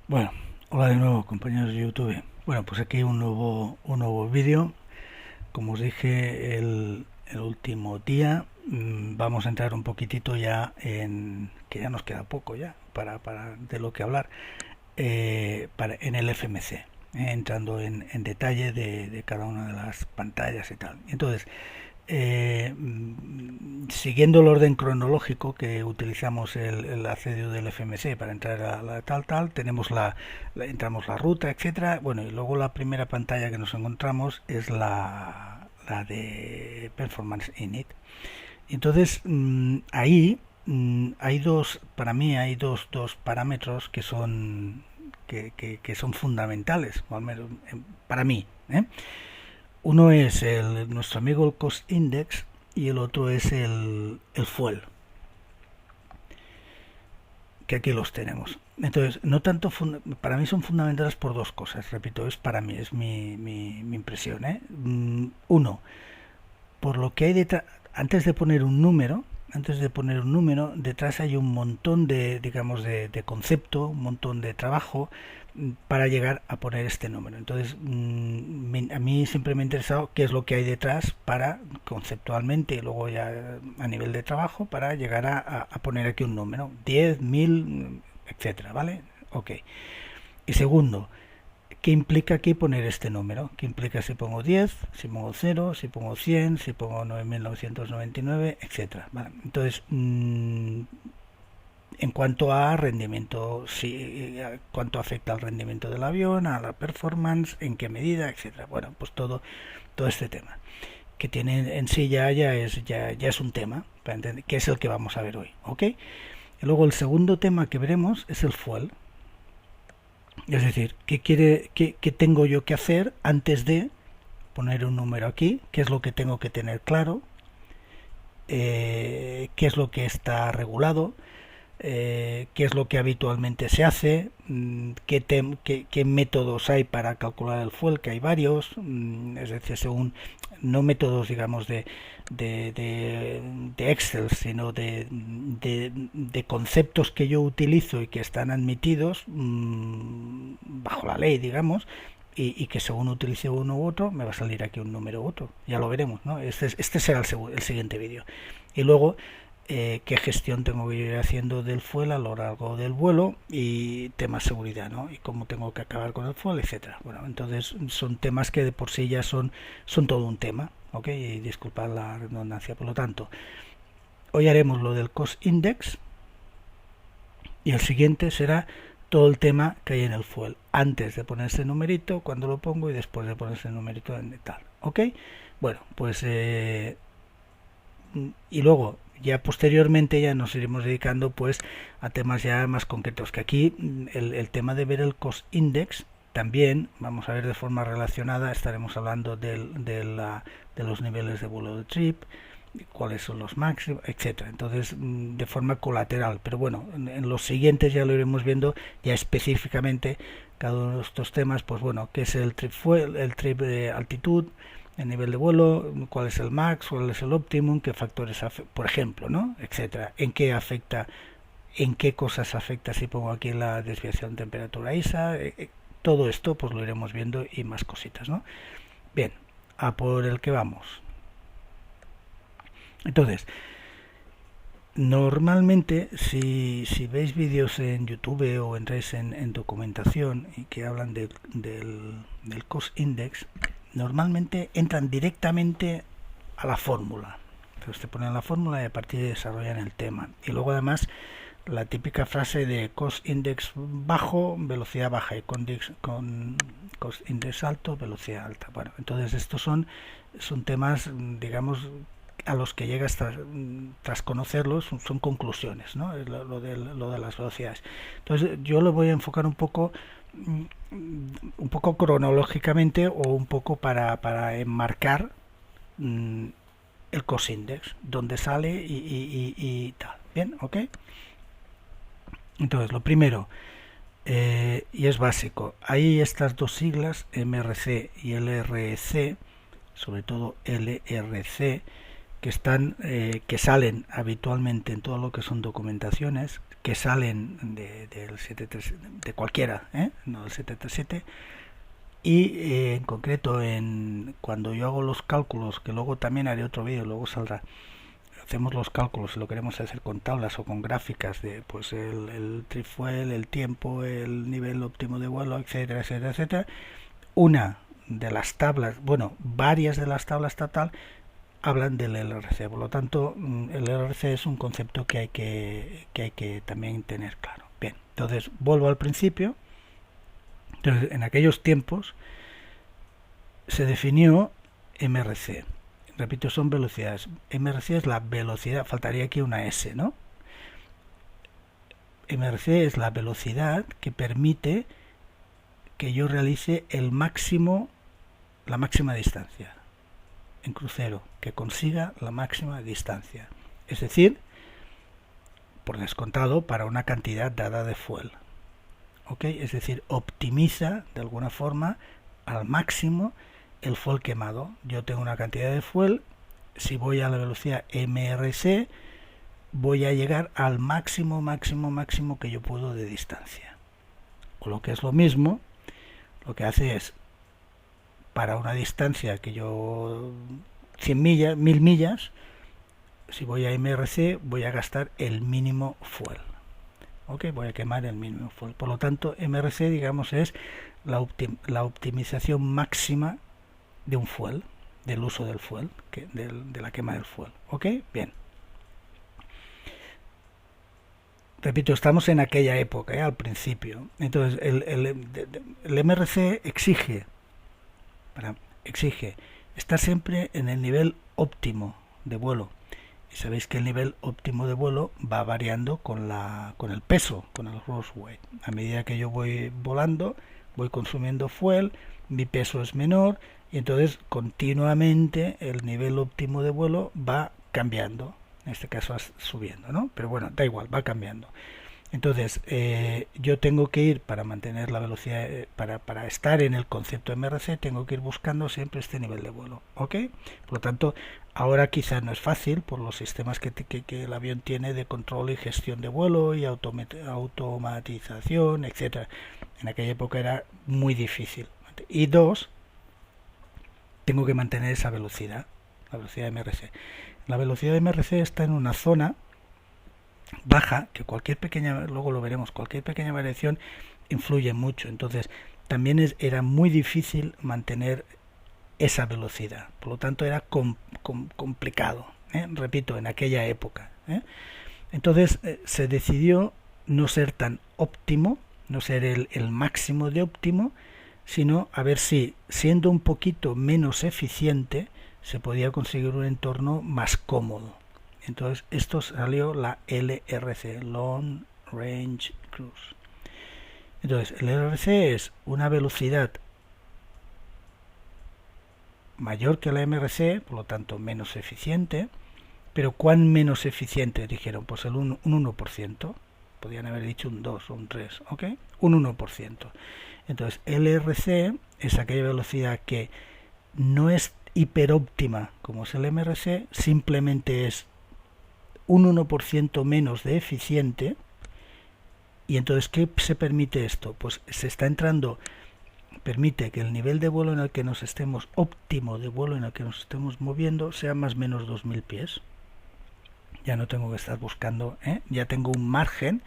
Bueno, hola de nuevo compañeros de YouTube. Bueno, pues aquí un nuevo vídeo. Como os dije el último día, vamos a entrar un poquitito ya que ya nos queda poco ya para de lo que hablar, en el FMC, entrando en detalle de cada una de las pantallas y tal. Entonces, siguiendo el orden cronológico que utilizamos el accedio del FMC para entrar a la tal, tenemos entramos la ruta, etcétera. Bueno, y luego la primera pantalla que nos encontramos es la de Performance Init. Entonces, ahí hay para mí hay dos parámetros que son fundamentales, o al menos para mí, ¿eh? Uno es nuestro amigo el Cost Index y el otro es el Fuel, que aquí los tenemos. Entonces, no tanto para mí son fundamentales por dos cosas, repito, es para mí, es mi impresión. Uno, por lo que hay detrás, antes de poner un número, detrás hay un montón digamos, de concepto, un montón de trabajo para llegar a poner este número. Entonces, a mí siempre me ha interesado qué es lo que hay detrás para, conceptualmente y luego ya a nivel de trabajo, para llegar a poner aquí un número, 10, 1000, etcétera, ¿vale? Ok. Y segundo, ¿qué implica aquí poner este número? ¿Qué implica si pongo 10, si pongo 0, si pongo 100, si pongo 9999, etcétera? Vale. Entonces, en cuanto a rendimiento, cuánto afecta al rendimiento del avión, a la performance, en qué medida, etcétera. Bueno, pues todo este tema que tiene en sí ya es un tema, que es el que vamos a ver hoy, ¿ok? Y luego el segundo tema que veremos es el fuel. Es decir, qué tengo yo que hacer antes de poner un número aquí? ¿Qué es lo que tengo que tener claro? ¿Qué es lo que está regulado? ¿Qué es lo que habitualmente se hace? ¿Qué métodos hay para calcular el fuel? Que hay varios, es decir, según no métodos, digamos, de Excel, sino de conceptos que yo utilizo y que están admitidos bajo la ley, digamos, y que según utilice uno u otro, me va a salir aquí un número u otro. Ya lo veremos, ¿no? Este será el siguiente vídeo. Y luego, qué gestión tengo que ir haciendo del fuel a lo largo del vuelo y temas seguridad, ¿no? Y cómo tengo que acabar con el fuel, etcétera. Bueno, entonces son temas que de por sí ya son todo un tema, ¿ok? Y disculpad la redundancia. Por lo tanto, hoy haremos lo del cost index y el siguiente será todo el tema que hay en el fuel, antes de poner ese numerito, cuando lo pongo, y después de poner ese numerito en tal, ¿ok? Bueno, pues y luego ya posteriormente ya nos iremos dedicando pues a temas ya más concretos, que aquí el tema de ver el cost index también vamos a ver de forma relacionada. Estaremos hablando de los niveles de vuelo de trip, cuáles son los máximos, etcétera. Entonces, de forma colateral, pero bueno, en los siguientes ya lo iremos viendo ya específicamente cada uno de estos temas. Pues bueno, qué es el trip fuel, el trip de altitud, el nivel de vuelo, cuál es el max, cuál es el optimum, qué factores por ejemplo, ¿no? Etcétera. En qué afecta, en qué cosas afecta si pongo aquí la desviación de temperatura ISA, todo esto pues lo iremos viendo y más cositas, ¿no? Bien, a por el que vamos. Entonces, normalmente si veis vídeos en YouTube o entráis en documentación y que hablan del cost index, normalmente entran directamente a la fórmula. Entonces te ponen la fórmula y a partir de desarrollan el tema. Y luego además la típica frase de cost index bajo, velocidad baja, y con cost index alto, velocidad alta. Bueno, entonces estos son temas, digamos, a los que llegas tras conocerlos, son conclusiones, ¿no? Lo de las velocidades. Entonces yo lo voy a enfocar un poco cronológicamente, o un poco para enmarcar el cost index, donde sale y tal. Bien, ok. Entonces, lo primero, y es básico, hay estas dos siglas, MRC y LRC, sobre todo LRC, que salen habitualmente en todo lo que son documentaciones, que salen del 73, de cualquiera, no del 737, y en concreto cuando yo hago los cálculos, que luego también haré otro vídeo, luego saldrá, hacemos los cálculos si lo queremos hacer con tablas o con gráficas de pues el trifuel, el tiempo, el nivel óptimo de vuelo, etcétera, etcétera, etcétera. Una de las tablas, bueno, varias de las tablas total hablan del LRC, por lo tanto el LRC es un concepto que hay que también tener claro. Bien, entonces vuelvo al principio. Entonces, en aquellos tiempos se definió MRC. Repito, son velocidades. MRC es la velocidad, faltaría aquí una S, ¿no? MRC es la velocidad que permite que yo realice la máxima distancia en crucero, que consiga la máxima distancia. Es decir, por descontado, para una cantidad dada de fuel. ¿Ok? Es decir, optimiza de alguna forma al máximo el fuel quemado. Yo tengo una cantidad de fuel, si voy a la velocidad MRC, voy a llegar al máximo que yo puedo de distancia. O lo que es lo mismo, lo que hace es, para una distancia que yo 100 millas, 1000 millas, si voy a MRC voy a gastar el mínimo fuel. ¿Ok? Voy a quemar el mínimo fuel. Por lo tanto, MRC, digamos, es la optimización máxima de un fuel, del uso del fuel, de la quema del fuel. ¿Ok? Bien. Repito, estamos en aquella época, al principio. Entonces, el MRC exige estar siempre en el nivel óptimo de vuelo. Y sabéis que el nivel óptimo de vuelo va variando con el peso, con el gross weight. A medida que yo voy volando, voy consumiendo fuel, mi peso es menor y entonces continuamente el nivel óptimo de vuelo va cambiando. En este caso subiendo, ¿no? Pero bueno, da igual, va cambiando. Entonces, yo tengo que ir, para mantener la velocidad, para estar en el concepto MRC, tengo que ir buscando siempre este nivel de vuelo. ¿Ok? Por lo tanto, ahora quizás no es fácil por los sistemas que el avión tiene de control y gestión de vuelo y automatización, etcétera. En aquella época era muy difícil. Y dos, tengo que mantener esa velocidad, la velocidad de MRC. La velocidad de MRC está en una zona baja, que cualquier pequeña, luego lo veremos, cualquier pequeña variación influye mucho. Entonces, también era muy difícil mantener esa velocidad. Por lo tanto, era complicado. Repito, en aquella época. Entonces, se decidió no ser tan óptimo, no ser el máximo de óptimo, sino a ver si, siendo un poquito menos eficiente, se podía conseguir un entorno más cómodo. Entonces, esto salió la LRC, Long Range Cruise. Entonces, el LRC es una velocidad mayor que la MRC, por lo tanto menos eficiente. Pero ¿cuán menos eficiente? Dijeron, pues un 1%. Podrían haber dicho un 2 o un 3, ¿ok? Un 1%. Entonces, LRC es aquella velocidad que no es hiperóptima como es el MRC, simplemente es un 1% menos de eficiente. Y entonces, ¿qué se permite esto? Pues se está entrando, permite que el nivel de vuelo en el que nos estemos, óptimo de vuelo en el que nos estemos moviendo, sea más o menos 2000 pies. Ya no tengo que estar buscando, ya tengo un margen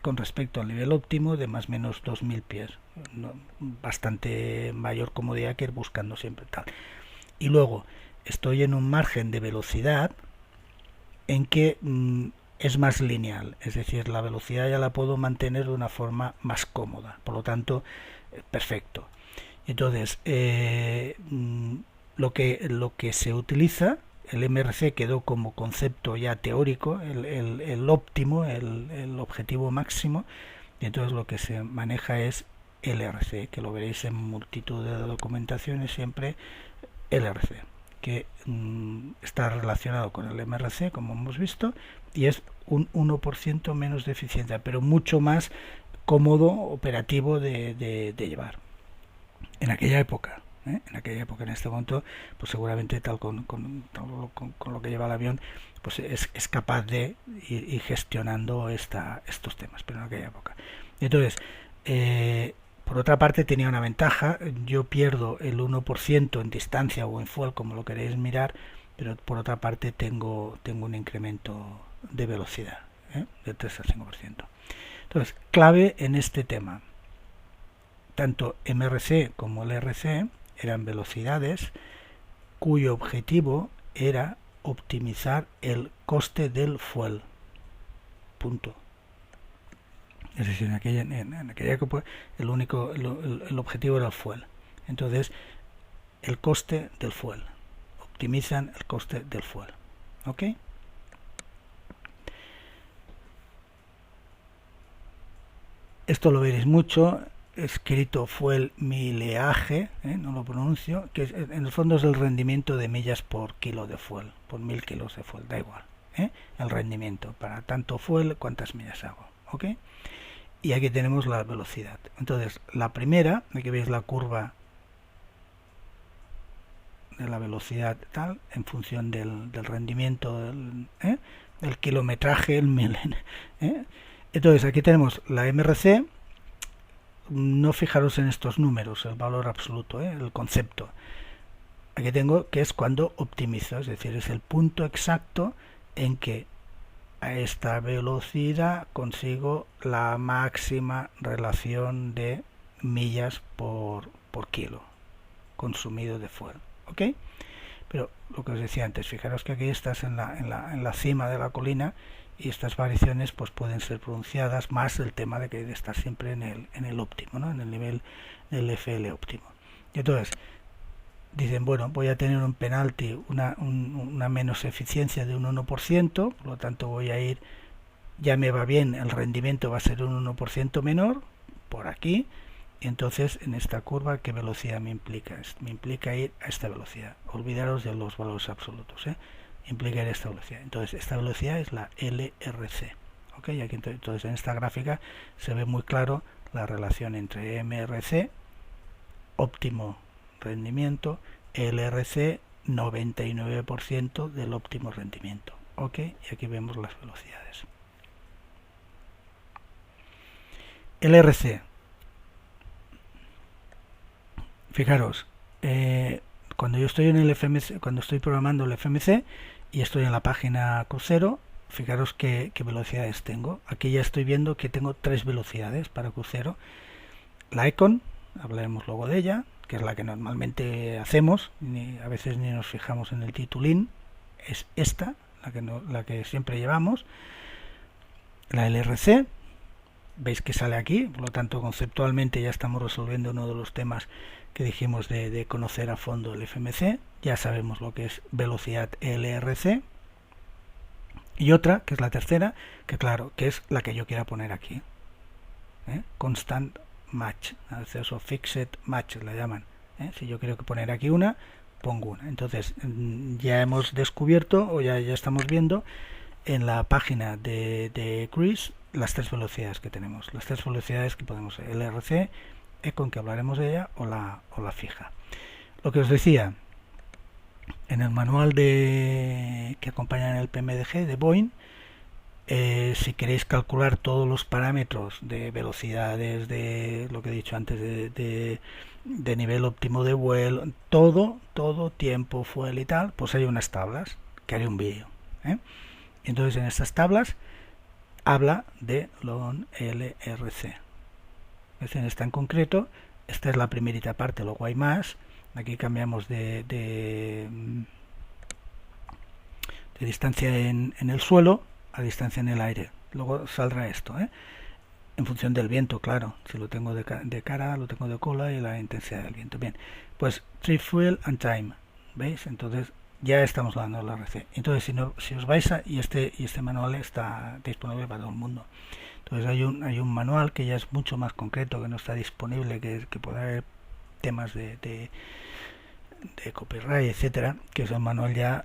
con respecto al nivel óptimo de más o menos 2000 pies. Bastante mayor comodidad que ir buscando siempre tal. Y luego, estoy en un margen de velocidad en que es más lineal, es decir, la velocidad ya la puedo mantener de una forma más cómoda, por lo tanto, perfecto. Entonces, lo que se utiliza, el MRC quedó como concepto ya teórico, el óptimo, el objetivo máximo, y entonces lo que se maneja es LRC, que lo veréis en multitud de documentaciones siempre, LRC, que está relacionado con el MRC, como hemos visto, y es un 1% menos de eficiencia, pero mucho más cómodo, operativo de llevar. En aquella época, en este momento, pues seguramente tal con lo que lleva el avión, pues es capaz de ir gestionando estos temas, pero en aquella época. Entonces, por otra parte tenía una ventaja, yo pierdo el 1% en distancia o en fuel, como lo queréis mirar, pero por otra parte tengo un incremento de velocidad, del 3 al 5%. Entonces, clave en este tema, tanto MRC como LRC eran velocidades cuyo objetivo era optimizar el coste del fuel. Punto. Es decir, en aquella época el objetivo era el fuel. Entonces, el coste del fuel. Optimizan el coste del fuel. ¿Ok? Esto lo veréis mucho, escrito fuel mileage, no lo pronuncio, que en el fondo es el rendimiento de millas por kilo de fuel, por 1000 kilos de fuel, da igual, el rendimiento, para tanto fuel, cuántas millas hago, ¿ok? Y aquí tenemos la velocidad. Entonces, la primera, aquí veis la curva de la velocidad tal, en función del rendimiento, del kilometraje, el mil, Entonces, aquí tenemos la MRC. No fijaros en estos números, el valor absoluto, el concepto. Aquí tengo que es cuando optimizo, es decir, es el punto exacto en que a esta velocidad consigo la máxima relación de millas por kilo consumido de fuel, ¿ok? Pero lo que os decía antes, fijaros que aquí estás en la cima de la colina y estas variaciones pues pueden ser pronunciadas, más el tema de que estar siempre en el óptimo, ¿no? En el nivel del FL óptimo. Y entonces dicen, bueno, voy a tener un penalti, una menos eficiencia de un 1%, por lo tanto voy a ir, ya me va bien, el rendimiento va a ser un 1% menor, por aquí, y entonces en esta curva, ¿qué velocidad me implica? Me implica ir a esta velocidad. Olvidaros de los valores absolutos, implica ir a esta velocidad. Entonces esta velocidad es la LRC. ¿Ok? Y aquí, entonces en esta gráfica se ve muy claro la relación entre MRC, óptimo rendimiento, LRC, 99% del óptimo rendimiento. ¿Ok? Y aquí vemos las velocidades. LRC. Fijaros, cuando yo estoy en el FMC, cuando estoy programando el FMC y estoy en la página crucero, fijaros qué velocidades tengo. Aquí ya estoy viendo que tengo 3 velocidades para crucero. La Econ, hablaremos luego de ella, que es la que normalmente hacemos, a veces ni nos fijamos en el titulín, es esta, la que siempre llevamos. La LRC, veis que sale aquí, por lo tanto conceptualmente ya estamos resolviendo uno de los temas que dijimos de conocer a fondo el FMC. Ya sabemos lo que es velocidad LRC. Y otra, que es la tercera, que claro, que es la que yo quiera poner aquí, constant match, o fixed match la llaman. Si yo quiero poner aquí una, pongo una. Entonces ya hemos descubierto, o ya estamos viendo en la página de Chris las 3 velocidades que tenemos, las 3 velocidades que podemos, LRC, Econ, que hablaremos de ella, o la fija. Lo que os decía, en el manual que acompaña en el PMDG de Boeing, si queréis calcular todos los parámetros de velocidades, de lo que he dicho antes, de nivel óptimo de vuelo, todo, tiempo, fuel y tal, pues hay unas tablas, que haré un vídeo. Entonces en estas tablas habla de LON LRC. En esta en concreto, esta es la primerita parte, luego hay más. Aquí cambiamos de distancia en el suelo a distancia en el aire. Luego saldrá esto, en función del viento, claro. Si lo tengo de cara, lo tengo de cola y la intensidad del viento. Bien, pues trip fuel and time, ¿veis? Entonces ya estamos dando la RC. Entonces si os vais y este manual está disponible para todo el mundo. Entonces hay un manual que ya es mucho más concreto, que no está disponible, que puede haber temas de copyright, etcétera, que es el manual ya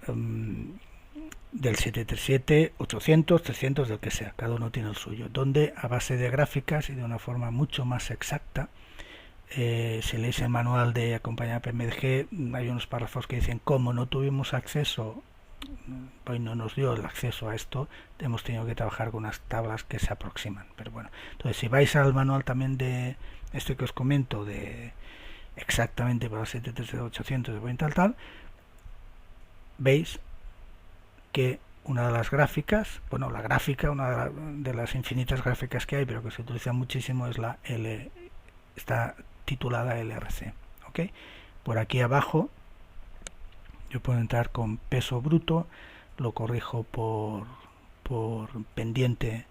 del 737, 800, 300, del que sea, cada uno tiene el suyo, donde a base de gráficas y de una forma mucho más exacta, si leéis el manual de acompañar PMDG, hay unos párrafos que dicen cómo no tuvimos acceso hoy no nos dio el acceso a esto, hemos tenido que trabajar con unas tablas que se aproximan, pero bueno, entonces si vais al manual también de este que os comento, de exactamente para 73800 de tal, veis que una de las gráficas, bueno, la gráfica, una de las infinitas gráficas que hay, pero que se utiliza muchísimo, es la L, está titulada LRC, ¿ok? Por aquí abajo yo puedo entrar con peso bruto, lo corrijo por pendiente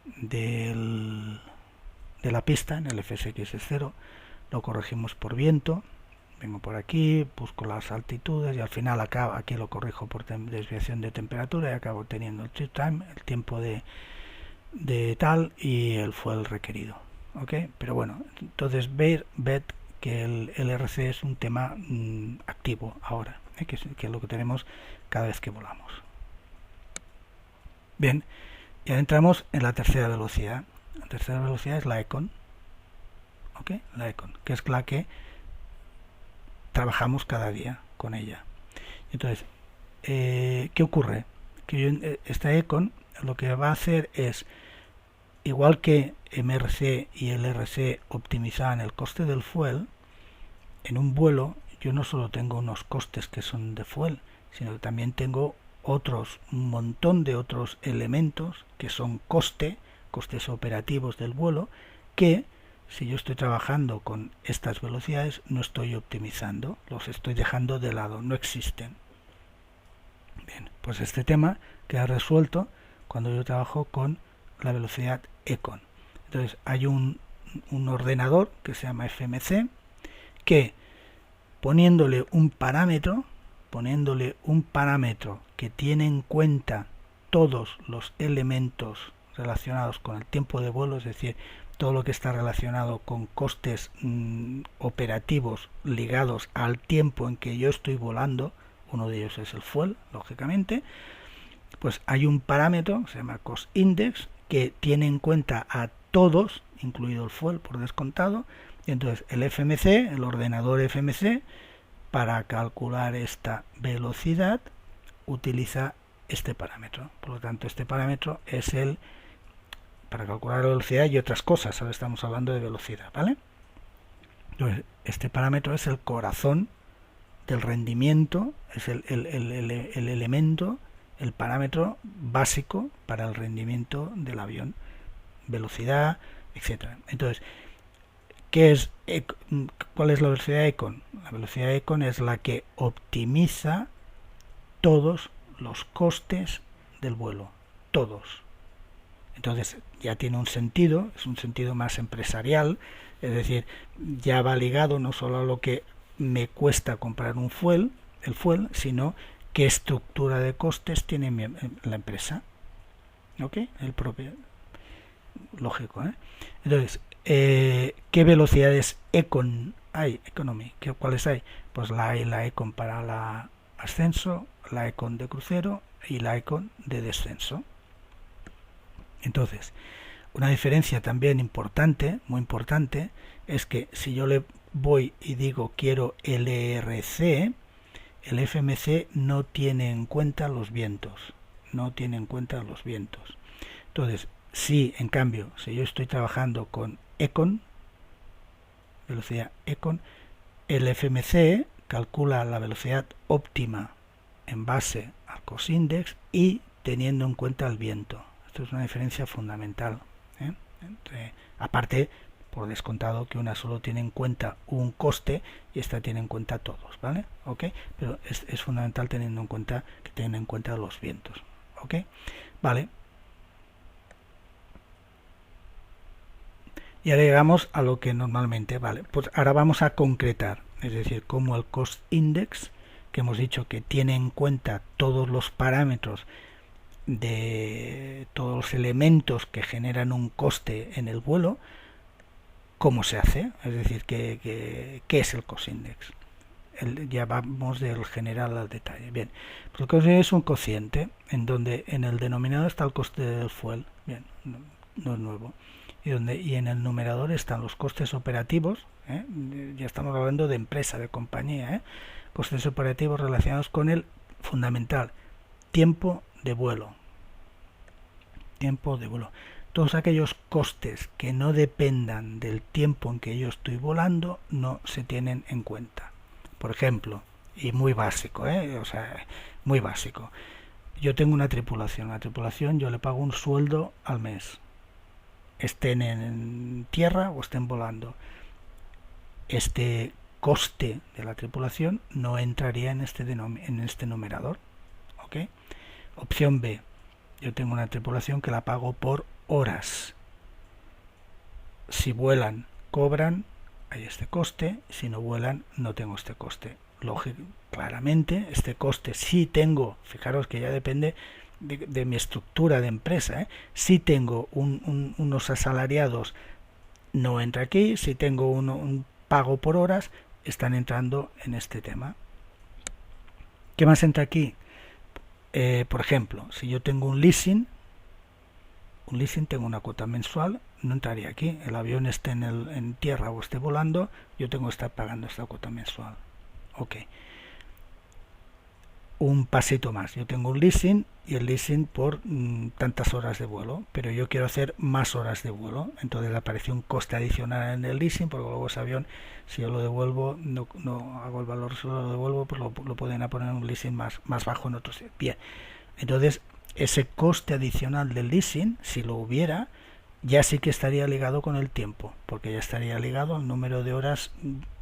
de la pista, en el FSX es 0, lo corregimos por viento, vengo por aquí, busco las altitudes y al final acabo, aquí lo corrijo por desviación de temperatura y acabo teniendo el trip time, el tiempo de tal y el fuel requerido, ¿ok? Pero bueno, entonces ved que el LRC es un tema activo ahora, que es lo que tenemos cada vez que volamos. Bien, ya entramos en la tercera velocidad. La tercera velocidad es la ECON, ¿ok? La ECON, que es la que trabajamos cada día con ella. Entonces, ¿qué ocurre? Que esta ECON lo que va a hacer es, igual que MRC y LRC optimizaban el coste del fuel, en un vuelo yo no solo tengo unos costes que son de fuel, sino que también tengo un montón de otros elementos que son costes operativos del vuelo, que si yo estoy trabajando con estas velocidades no estoy optimizando, los estoy dejando de lado, no existen. Bien, pues este tema queda resuelto cuando yo trabajo con la velocidad ECON. Entonces hay un ordenador que se llama FMC que poniéndole un parámetro que tiene en cuenta todos los elementos relacionados con el tiempo de vuelo, es decir, todo lo que está relacionado con costes operativos ligados al tiempo en que yo estoy volando, uno de ellos es el fuel, lógicamente, pues hay un parámetro, se llama Cost Index, que tiene en cuenta a todos, incluido el fuel por descontado, y entonces el FMC, el ordenador FMC, para calcular esta velocidad, utiliza este parámetro. Por lo tanto, este parámetro es para calcular la velocidad y otras cosas. Ahora estamos hablando de velocidad, ¿vale? Entonces, este parámetro es el corazón del rendimiento, es el elemento, el parámetro básico para el rendimiento del avión, velocidad, etcétera. Entonces, ¿cuál es la velocidad ECON? La velocidad ECON es la que optimiza todos los costes del vuelo, todos. Entonces ya tiene un sentido, es un sentido más empresarial, es decir, ya va ligado no solo a lo que me cuesta comprar el fuel, sino qué estructura de costes tiene la empresa. ¿Ok? El propio. Lógico, ¿eh? Entonces, ¿qué velocidades ECON hay? Economy, ¿cuáles hay? Pues la ECON para la ascenso, la ECON de crucero y la ECON de descenso. Entonces, una diferencia también importante, muy importante, es que si yo le voy y digo quiero LRC, el FMC no tiene en cuenta los vientos. Entonces, si en cambio, si yo estoy trabajando con ECON, velocidad ECON, el FMC calcula la velocidad óptima en base al cost index y teniendo en cuenta el viento. Esto es una diferencia fundamental, ¿eh? Aparte, por descontado, que una solo tiene en cuenta un coste y esta tiene en cuenta todos, ¿vale? ¿Ok? Pero es fundamental teniendo en cuenta que tienen en cuenta los vientos, ¿ok? Vale. Y ahora llegamos a lo que normalmente, vale, pues ahora vamos a concretar, es decir, como el cost index, que hemos dicho que tiene en cuenta todos los parámetros de todos los elementos que generan un coste en el vuelo, ¿cómo se hace? Es decir, ¿qué es el cost index? Ya vamos del general al detalle. Bien, pues el cost index es un cociente en donde en el denominador está el coste del fuel, bien, no es nuevo, y en el numerador están los costes operativos, ya estamos hablando de empresa, de compañía, costes operativos relacionados con el fundamental, tiempo de vuelo. Tiempo de vuelo. Todos aquellos costes que no dependan del tiempo en que yo estoy volando no se tienen en cuenta. Por ejemplo, y muy básico, muy básico. Yo tengo una tripulación. A la tripulación yo le pago un sueldo al mes. Estén en tierra o estén volando. Este coste de la tripulación no entraría en este numerador. ¿Ok? Opción B. Yo tengo una tripulación que la pago por horas. Si vuelan, cobran, hay este coste. Si no vuelan, no tengo este coste. Lógico, claramente, este coste sí tengo, fijaros que ya depende de mi estructura de empresa. Si tengo unos asalariados, no entra aquí. Si tengo un pago por horas, están entrando en este tema. ¿Qué más entra aquí? Por ejemplo, si yo tengo un leasing, tengo una cuota mensual, no entraría aquí. El avión esté en tierra o esté volando, yo tengo que estar pagando esta cuota mensual. Ok. Un pasito más. Yo tengo un leasing y el leasing por tantas horas de vuelo, pero yo quiero hacer más horas de vuelo. Entonces aparece un coste adicional en el leasing, porque luego ese avión, si yo lo devuelvo, no hago el valor, solo lo devuelvo, pues lo pueden poner en un leasing más bajo en otros. Bien. Entonces, ese coste adicional del leasing, si lo hubiera, ya sí que estaría ligado con el tiempo, porque ya estaría ligado al número de horas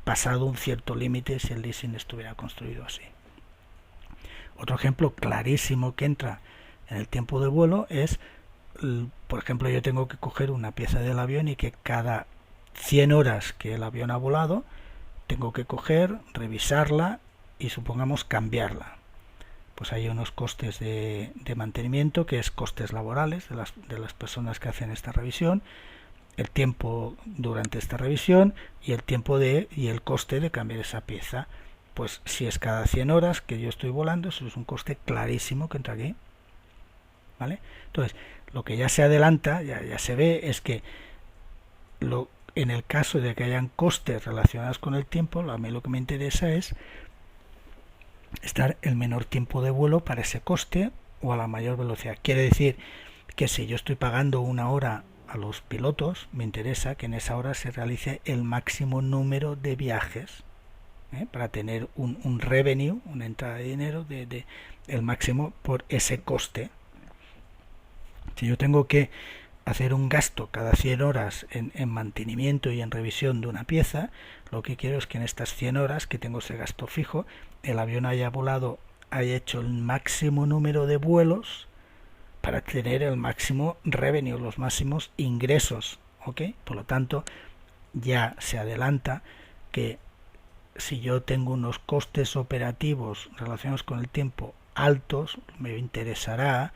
pasado un cierto límite si el leasing estuviera construido así. Otro ejemplo clarísimo que entra en el tiempo de vuelo es, por ejemplo, yo tengo que coger una pieza del avión y que cada 100 horas que el avión ha volado, tengo que coger, revisarla y supongamos cambiarla. Pues hay unos costes de mantenimiento, que es costes laborales de las personas que hacen esta revisión, el tiempo durante esta revisión y el coste de cambiar esa pieza. Pues si es cada 100 horas que yo estoy volando, eso es un coste clarísimo que entra aquí. ¿Vale? Entonces, lo que ya se adelanta, ya se ve, es que en el caso de que hayan costes relacionados con el tiempo, a mí lo que me interesa es estar el menor tiempo de vuelo para ese coste o a la mayor velocidad. Quiere decir que si yo estoy pagando una hora a los pilotos, me interesa que en esa hora se realice el máximo número de viajes, para tener un revenue, una entrada de dinero el máximo por ese coste. Si yo tengo que hacer un gasto cada 100 horas en mantenimiento y en revisión de una pieza, lo que quiero es que en estas 100 horas que tengo ese gasto fijo, el avión haya hecho el máximo número de vuelos para tener el máximo revenue, los máximos ingresos. ¿Ok? Por lo tanto, ya se adelanta que si yo tengo unos costes operativos relacionados con el tiempo altos, me interesará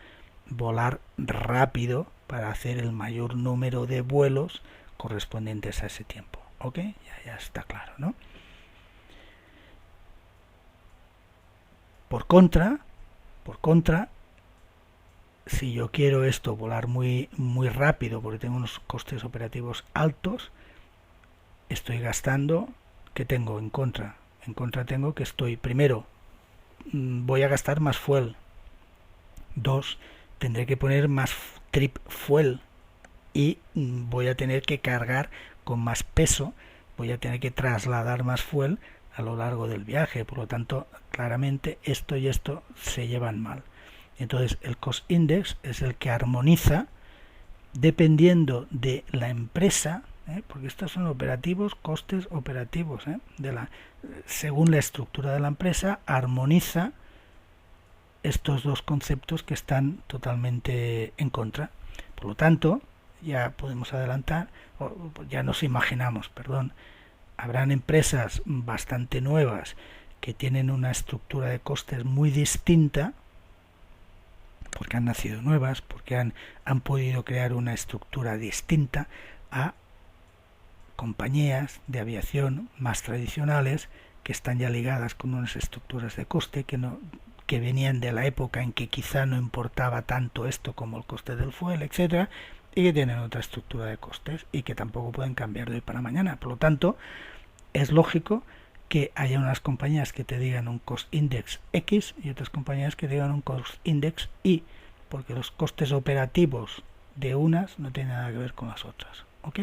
volar rápido para hacer el mayor número de vuelos correspondientes a ese tiempo. ¿Ok? Ya está claro, ¿no? Por contra, si yo quiero volar muy rápido porque tengo unos costes operativos altos, estoy gastando. ¿Qué tengo en contra? En contra tengo que primero, voy a gastar más fuel. 2, tendré que poner más trip fuel y voy a tener que cargar con más peso, voy a tener que trasladar más fuel a lo largo del viaje. Por lo tanto, claramente esto y esto se llevan mal. Entonces, el cost index es el que armoniza dependiendo de la empresa, porque estos son operativos, costes operativos, según la estructura de la empresa, armoniza estos dos conceptos que están totalmente en contra. Por lo tanto, ya podemos adelantar, ya nos imaginamos, habrán empresas bastante nuevas que tienen una estructura de costes muy distinta, porque han nacido nuevas, porque han podido crear una estructura distinta a compañías de aviación más tradicionales que están ya ligadas con unas estructuras de coste que venían de la época en que quizá no importaba tanto esto como el coste del fuel, etcétera, y que tienen otra estructura de costes y que tampoco pueden cambiar de hoy para mañana. Por lo tanto, es lógico que haya unas compañías que te digan un cost index X y otras compañías que te digan un cost index Y, porque los costes operativos de unas no tienen nada que ver con las otras. ¿Ok?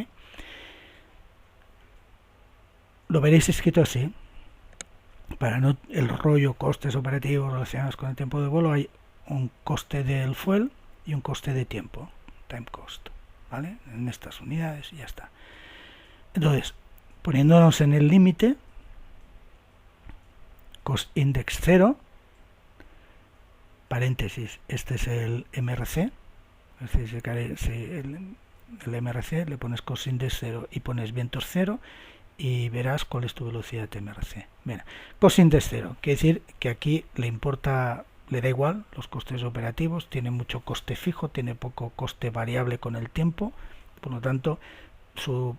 Lo veréis escrito así. Para no el rollo costes operativos relacionados con el tiempo de vuelo, hay un coste del fuel y un coste de tiempo, time cost, ¿vale? En estas unidades y ya está. Entonces, poniéndonos en el límite, cost index 0, paréntesis, este es el MRC, es decir, el MRC le pones cost index 0 y pones vientos 0 y verás cuál es tu velocidad de MRC. Mira, cost index 0, quiere decir que aquí le da igual los costes operativos, tiene mucho coste fijo, tiene poco coste variable con el tiempo, por lo tanto, su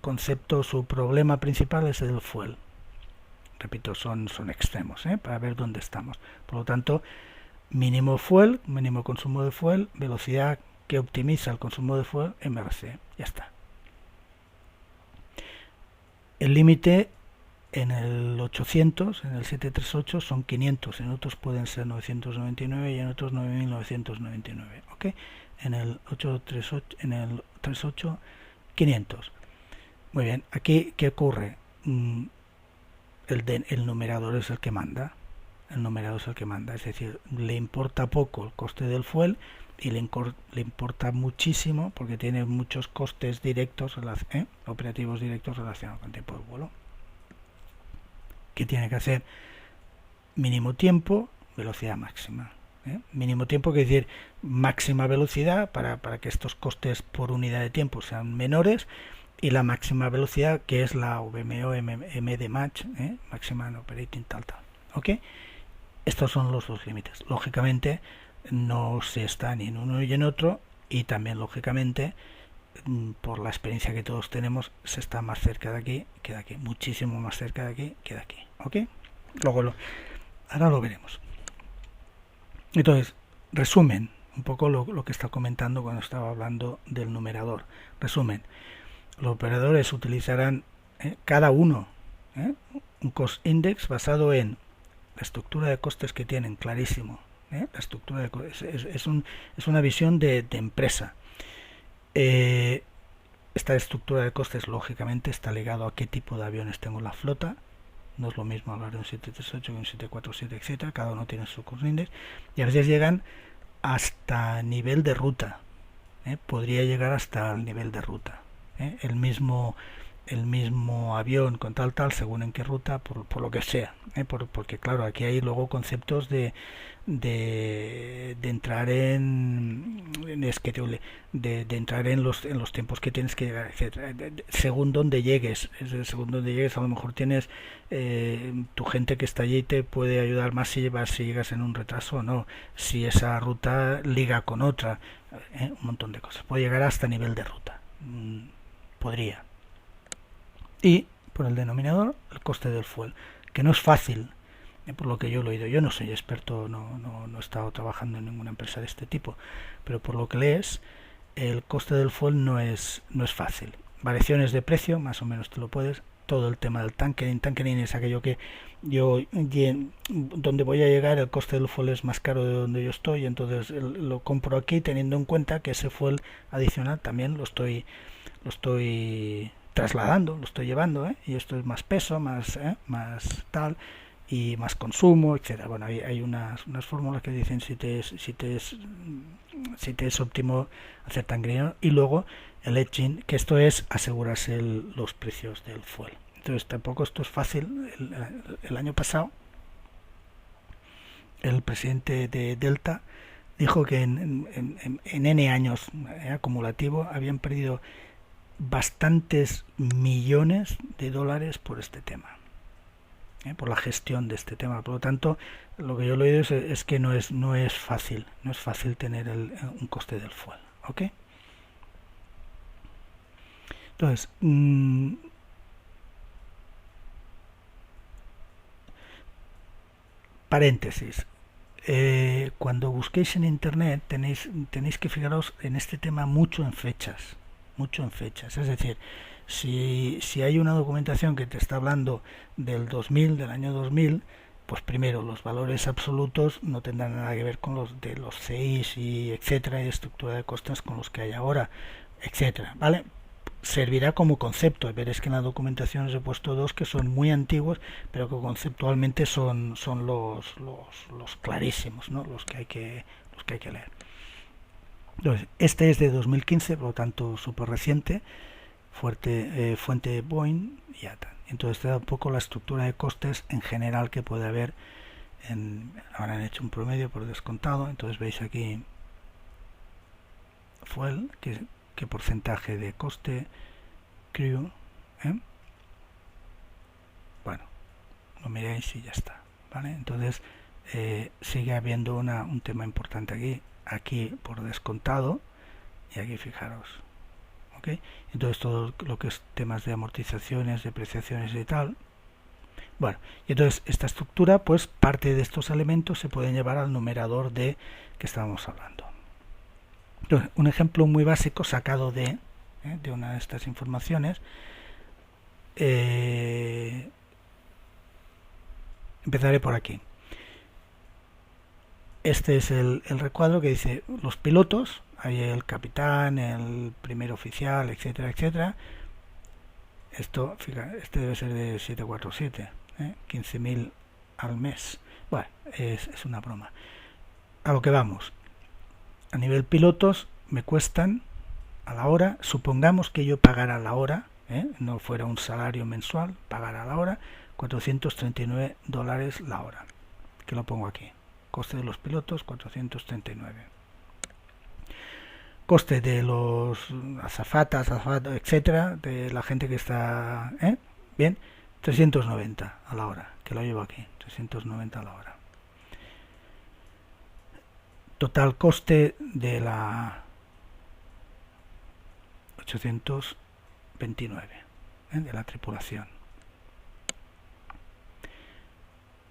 concepto, su problema principal es el fuel. Repito, son extremos, para ver dónde estamos. Por lo tanto, mínimo fuel, mínimo consumo de fuel, velocidad que optimiza el consumo de fuel, MRC. Ya está. El límite en el 800, en el 738, son 500. En otros pueden ser 999 y en otros 9999. ¿Ok? En el 838, en el 38, 500. Muy bien. Aquí, ¿qué ocurre? El numerador es el que manda. El numerador es el que manda. Es decir, le importa poco el coste del fuel y le importa muchísimo porque tiene muchos costes directos, operativos directos relacionados con el tiempo de vuelo. ¿Qué tiene que hacer? Mínimo tiempo, velocidad máxima. Mínimo tiempo quiere decir máxima velocidad para que estos costes por unidad de tiempo sean menores, y la máxima velocidad, que es la VMO MD match, maximum operating tal. ¿Ok? Estos son los dos límites. Lógicamente no se está ni en uno ni en otro, y también lógicamente por la experiencia que todos tenemos se está más cerca de aquí que de aquí, muchísimo más cerca de aquí que de aquí. ¿Ok? Luego ahora lo veremos. Entonces, resumen un poco lo que estaba comentando cuando estaba hablando del numerador. Resumen, los operadores utilizarán cada uno un cost index basado en la estructura de costes que tienen, clarísimo. La estructura de es una visión de empresa. Esta estructura de costes lógicamente está ligado a qué tipo de aviones tengo en la flota. No es lo mismo hablar de un 738 que un 747, etcétera. Cada uno tiene su cost index y a veces llegan hasta nivel de ruta. Podría llegar hasta el nivel de ruta. El mismo avión con tal según en qué ruta, por lo que sea, porque claro, aquí hay luego conceptos de entrar en schedule, de entrar en los tiempos que tienes que llegar, etcétera, según donde llegues. Según donde llegues, a lo mejor tienes tu gente que está allí y te puede ayudar más si llegas en un retraso o no, si esa ruta liga con otra, un montón de cosas. Puede llegar hasta nivel de ruta, podría. Y por el denominador, el coste del fuel, que no es fácil, por lo que yo lo he oído. Yo no soy experto, no he estado trabajando en ninguna empresa de este tipo, pero por lo que lees, el coste del fuel no es fácil. Variaciones de precio, más o menos te lo puedes. Todo el tema del tankering es aquello que donde voy a llegar, el coste del fuel es más caro de donde yo estoy, entonces lo compro aquí teniendo en cuenta que ese fuel adicional también lo estoy trasladando, lo estoy llevando, y esto es más peso, más tal, y más consumo, etcétera. Bueno, hay unas fórmulas que dicen si te es óptimo hacer tankering, y luego el hedging, que esto es asegurarse los precios del fuel. Entonces tampoco esto es fácil. El año pasado el presidente de Delta dijo que en N años acumulativo habían perdido bastantes millones de dólares por este tema, por la gestión de este tema. Por lo tanto, lo que yo le he oído es que no es fácil tener un coste del fuel. ¿Ok? Entonces, paréntesis. Cuando busquéis en internet tenéis que fijaros en este tema mucho en fechas. mucho en fechas. Es decir, si hay una documentación que te está hablando del 2000, del año 2000, pues primero los valores absolutos no tendrán nada que ver con los de los CIs y etcétera, y estructura de costes con los que hay ahora, etcétera, ¿vale? Servirá como concepto. Veréis que en la documentación os he puesto dos que son muy antiguos, pero que conceptualmente son los clarísimos, ¿no? Los que hay que leer. Entonces, este es de 2015, por lo tanto súper reciente, fuente Boeing y ya está. Entonces te da un poco la estructura de costes en general que puede haber. Ahora han hecho un promedio por descontado, entonces veis aquí fuel, qué porcentaje de coste, crew, bueno, lo miráis y ya está, ¿vale? Entonces sigue habiendo un tema importante aquí por descontado, y aquí fijaros, ¿ok? Entonces todo lo que es temas de amortizaciones, depreciaciones y tal. Bueno, y entonces esta estructura, pues parte de estos elementos se pueden llevar al numerador de que estábamos hablando. Entonces, un ejemplo muy básico sacado de una de estas informaciones. Empezaré por aquí. Este es el recuadro que dice los pilotos, hay el capitán, el primer oficial, etcétera, etcétera. Esto, fíjate, este debe ser de 747, 15.000 al mes. Bueno, es una broma. A lo que vamos. A nivel pilotos me cuestan a la hora, supongamos que yo pagara a la hora, no fuera un salario mensual, pagara a la hora, $439 la hora, que lo pongo aquí. Coste de los pilotos, 439. Coste de los azafatas, etcétera, de la gente que está, bien, 390 a la hora, que lo llevo aquí, 390 a la hora. Total coste de la 829, de la tripulación.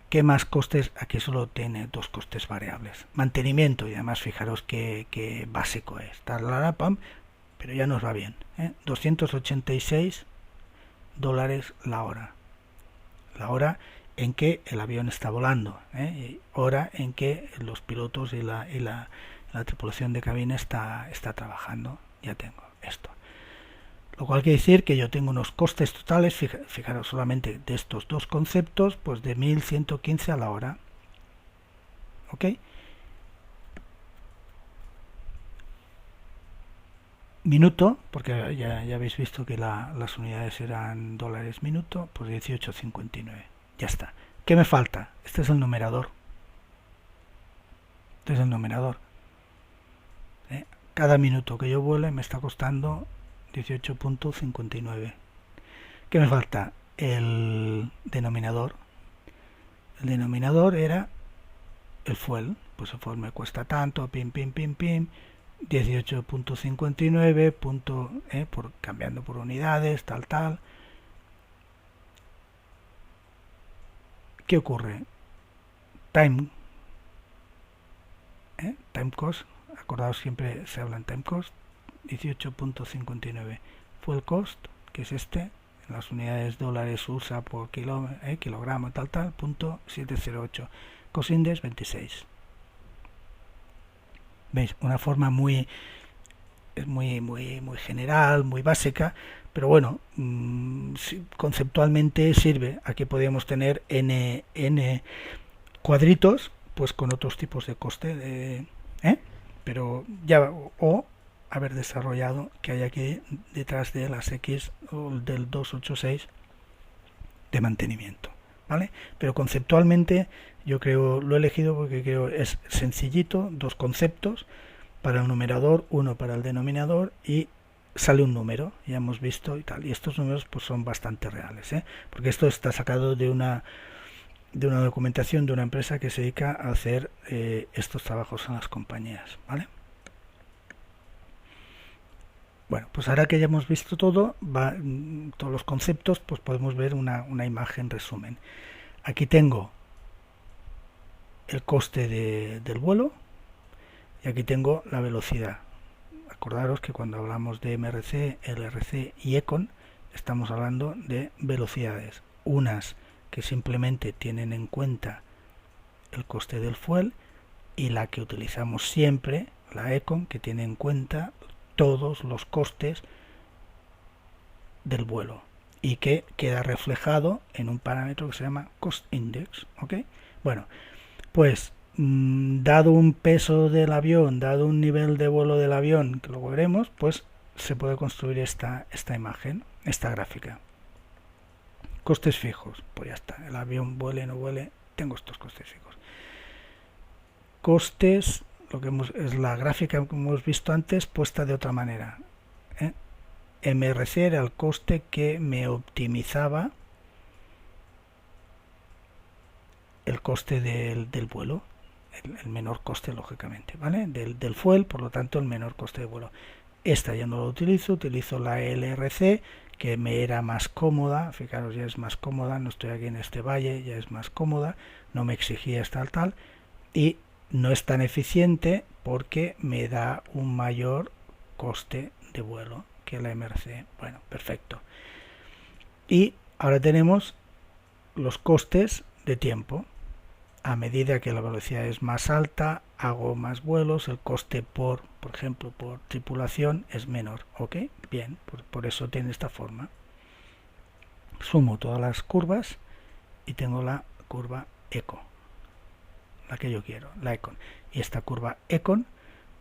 ¿Qué más costes? Aquí solo tiene dos costes variables. Mantenimiento, y además fijaros que básico es. Pero ya nos va bien. $286 la hora. La hora en que el avión está volando. Y hora en que los pilotos y la tripulación de cabina está trabajando. Ya tengo esto. Lo cual quiere decir que yo tengo unos costes totales, fijaros solamente de estos dos conceptos, pues de 1.115 a la hora. ¿Ok? Minuto, porque ya habéis visto que las unidades eran dólares minuto, pues 18,59. Ya está. ¿Qué me falta? Este es el numerador. Este es el numerador. Cada minuto que yo vuele me está costando 18,59. ¿Qué me falta? El denominador. El denominador era el fuel. Pues el fuel me cuesta tanto, pim, 18,59, por cambiando por unidades, tal. ¿Qué ocurre? Time cost. Acordaos, siempre se habla en time cost. 18,59 fuel cost, que es este, en las unidades dólares USA por kilogramo, tal, punto 708, cost index 26. ¿Veis? Una forma muy general, muy básica, pero bueno, conceptualmente sirve. Aquí podríamos tener n cuadritos, pues con otros tipos de coste, pero ya, o haber desarrollado que hay aquí detrás de las X o del 286 de mantenimiento, ¿vale? Pero conceptualmente yo creo, lo he elegido porque creo es sencillito, dos conceptos para el numerador, uno para el denominador, y sale un número, ya hemos visto y tal, y estos números pues son bastante reales, porque esto está sacado de una documentación de una empresa que se dedica a hacer estos trabajos en las compañías, ¿vale? Bueno, pues ahora que ya hemos visto todo, todos los conceptos, pues podemos ver una imagen resumen. Aquí tengo el coste del vuelo y aquí tengo la velocidad. acordaros que cuando hablamos de MRC, LRC y ECON, estamos hablando de velocidades, unas que simplemente tienen en cuenta el coste del fuel, y la que utilizamos siempre, la ECON, que tiene en cuenta todos los costes del vuelo y que queda reflejado en un parámetro que se llama Cost Index. ¿Ok? Bueno, pues dado un peso del avión, dado un nivel de vuelo del avión, que luego veremos, pues se puede construir esta imagen, esta gráfica. Costes fijos, pues ya está, el avión vuele o no vuele, tengo estos costes fijos. Costes, lo que es la gráfica que hemos visto antes puesta de otra manera. MRC era el coste que me optimizaba el coste del vuelo, el menor coste lógicamente, ¿vale? Del fuel, por lo tanto el menor coste de vuelo. Esta ya no lo utilizo la LRC, que me era más cómoda, fijaros, ya es más cómoda, no estoy aquí en este valle, ya es más cómoda, no me exigía tal, y no es tan eficiente porque me da un mayor coste de vuelo que la MRC. Bueno, perfecto. Y ahora tenemos los costes de tiempo. A medida que la velocidad es más alta, hago más vuelos, el coste por ejemplo, por tripulación es menor. ¿Ok? Bien, por eso tiene esta forma. Sumo todas las curvas y tengo la curva ECO, la que yo quiero, la ECON. Y esta curva ECON,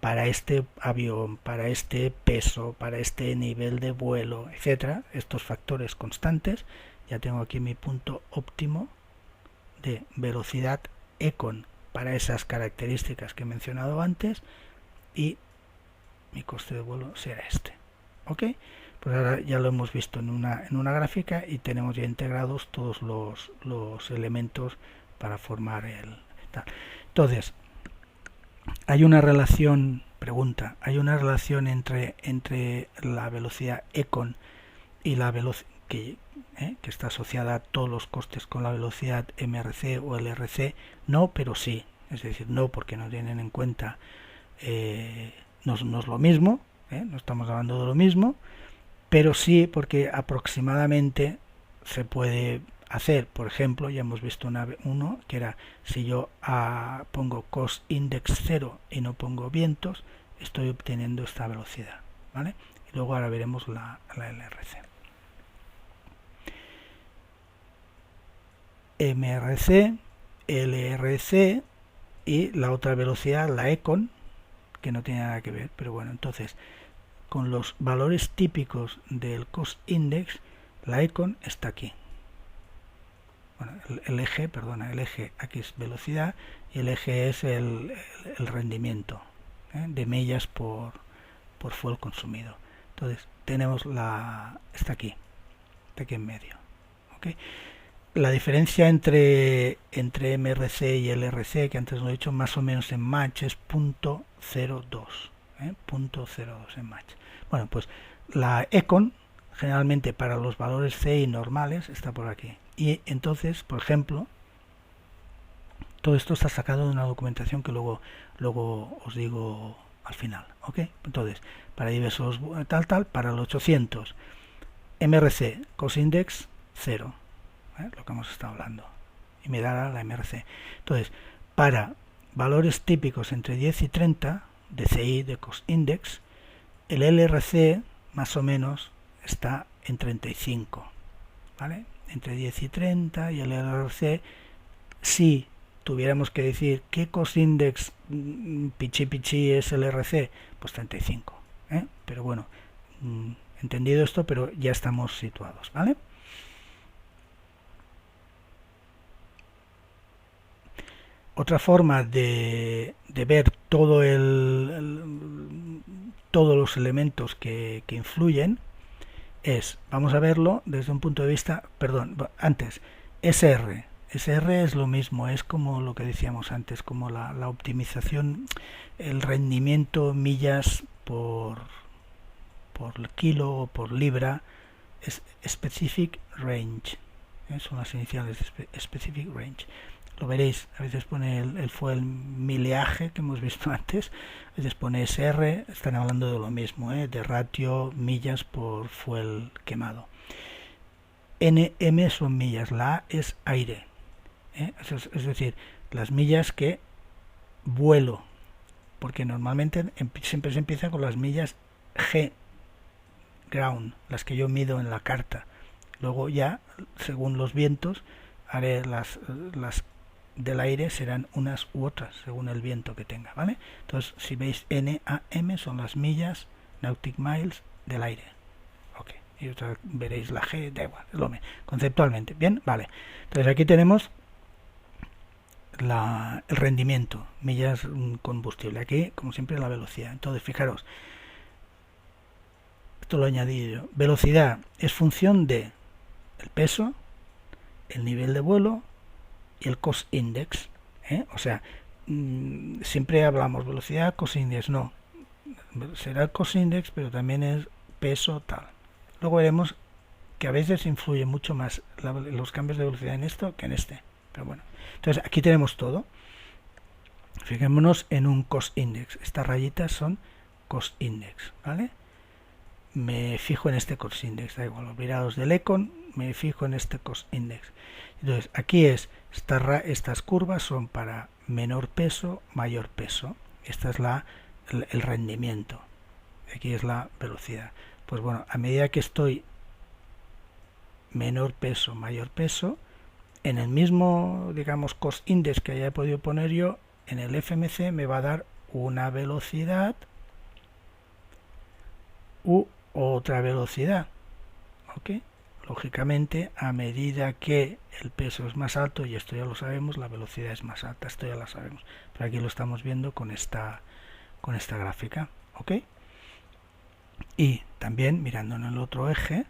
para este avión, para este peso, para este nivel de vuelo, etcétera, estos factores constantes, ya tengo aquí mi punto óptimo de velocidad ECON para esas características que he mencionado antes, y mi coste de vuelo será este. ¿Ok? Pues ahora ya lo hemos visto en una gráfica y tenemos ya integrados todos los elementos para formar el tal. Entonces, hay una relación, hay una relación entre la velocidad ECON y la velocidad que está asociada a todos los costes con la velocidad MRC o LRC. No, pero sí. Es decir, no porque no tienen en cuenta, no es lo mismo, no estamos hablando de lo mismo, pero sí porque aproximadamente se puede hacer. Por ejemplo, ya hemos visto uno que era, si yo pongo cost index 0 y no pongo vientos, estoy obteniendo esta velocidad, ¿vale? Y luego ahora veremos la LRC. MRC, LRC y la otra velocidad, la ECON, que no tiene nada que ver, pero bueno, entonces con los valores típicos del cost index, la ECON está aquí. Bueno, el eje aquí es velocidad y el eje es el rendimiento de millas por fuel consumido. Entonces tenemos está aquí en medio. ¿Okay? La diferencia entre MRC y LRC, que antes lo he dicho, más o menos en Mach es 0.02. 0.02 en Mach. Bueno, pues la ECON, generalmente para los valores CI normales, está por aquí. Y entonces, por ejemplo, todo esto está sacado de una documentación que luego os digo al final. ¿Ok? Entonces, para diversos para el 800, MRC, cost index 0. Lo que hemos estado hablando, y me dará la MRC. Entonces, para valores típicos entre 10 y 30 de CI, de cost index, el LRC más o menos está en 35, ¿vale? Entre 10 y 30, y el LRC, si tuviéramos que decir qué cost index pichi es el LRC, pues 35, pero bueno, entendido esto, pero ya estamos situados, ¿vale? Otra forma de ver todos los elementos que influyen es, vamos a verlo desde un punto de vista, antes, SR. SR es lo mismo, es como lo que decíamos antes, como la optimización, el rendimiento millas por kilo o por libra, es Specific Range. Son las iniciales de Specific Range. Lo veréis, a veces pone el fuel mileaje que hemos visto antes, a veces pone SR, están hablando de lo mismo, de ratio millas por fuel quemado. NM son millas, la A es aire, es decir, las millas que vuelo, porque normalmente siempre se empieza con las millas G, ground, las que yo mido en la carta. Luego ya, según los vientos, haré las del aire, serán unas u otras, según el viento que tenga, ¿vale? Entonces, si veis NAM son las millas, nautic miles, del aire. Ok, y otra veréis la G, da igual, es lo mismo, conceptualmente. Bien, vale. Entonces aquí tenemos el rendimiento, millas combustible. Aquí, como siempre, la velocidad. Entonces, fijaros, esto lo he añadido yo. Velocidad es función de el peso, el nivel de vuelo y el cost index. O sea, siempre hablamos velocidad, cost index. No, será el cost index, pero también es peso, tal. Luego veremos que a veces influye mucho más los cambios de velocidad en esto que en este. Pero bueno, entonces aquí tenemos todo. Fijémonos en un cost index. Estas rayitas son cost index, ¿vale? Me fijo en este cost index, da igual, olvidados del econ, me fijo en este cost index. Entonces aquí estas curvas son para menor peso, mayor peso. Esta es el rendimiento. Aquí es la velocidad. Pues bueno, a medida que estoy menor peso, mayor peso, en el mismo, digamos, cost index que haya podido poner yo, en el FMC me va a dar una velocidad u otra velocidad. ¿Ok? Lógicamente, a medida que el peso es más alto, y esto ya lo sabemos, la velocidad es más alta, esto ya lo sabemos. Pero aquí lo estamos viendo con esta gráfica. ¿Ok? Y también, mirando en el otro eje,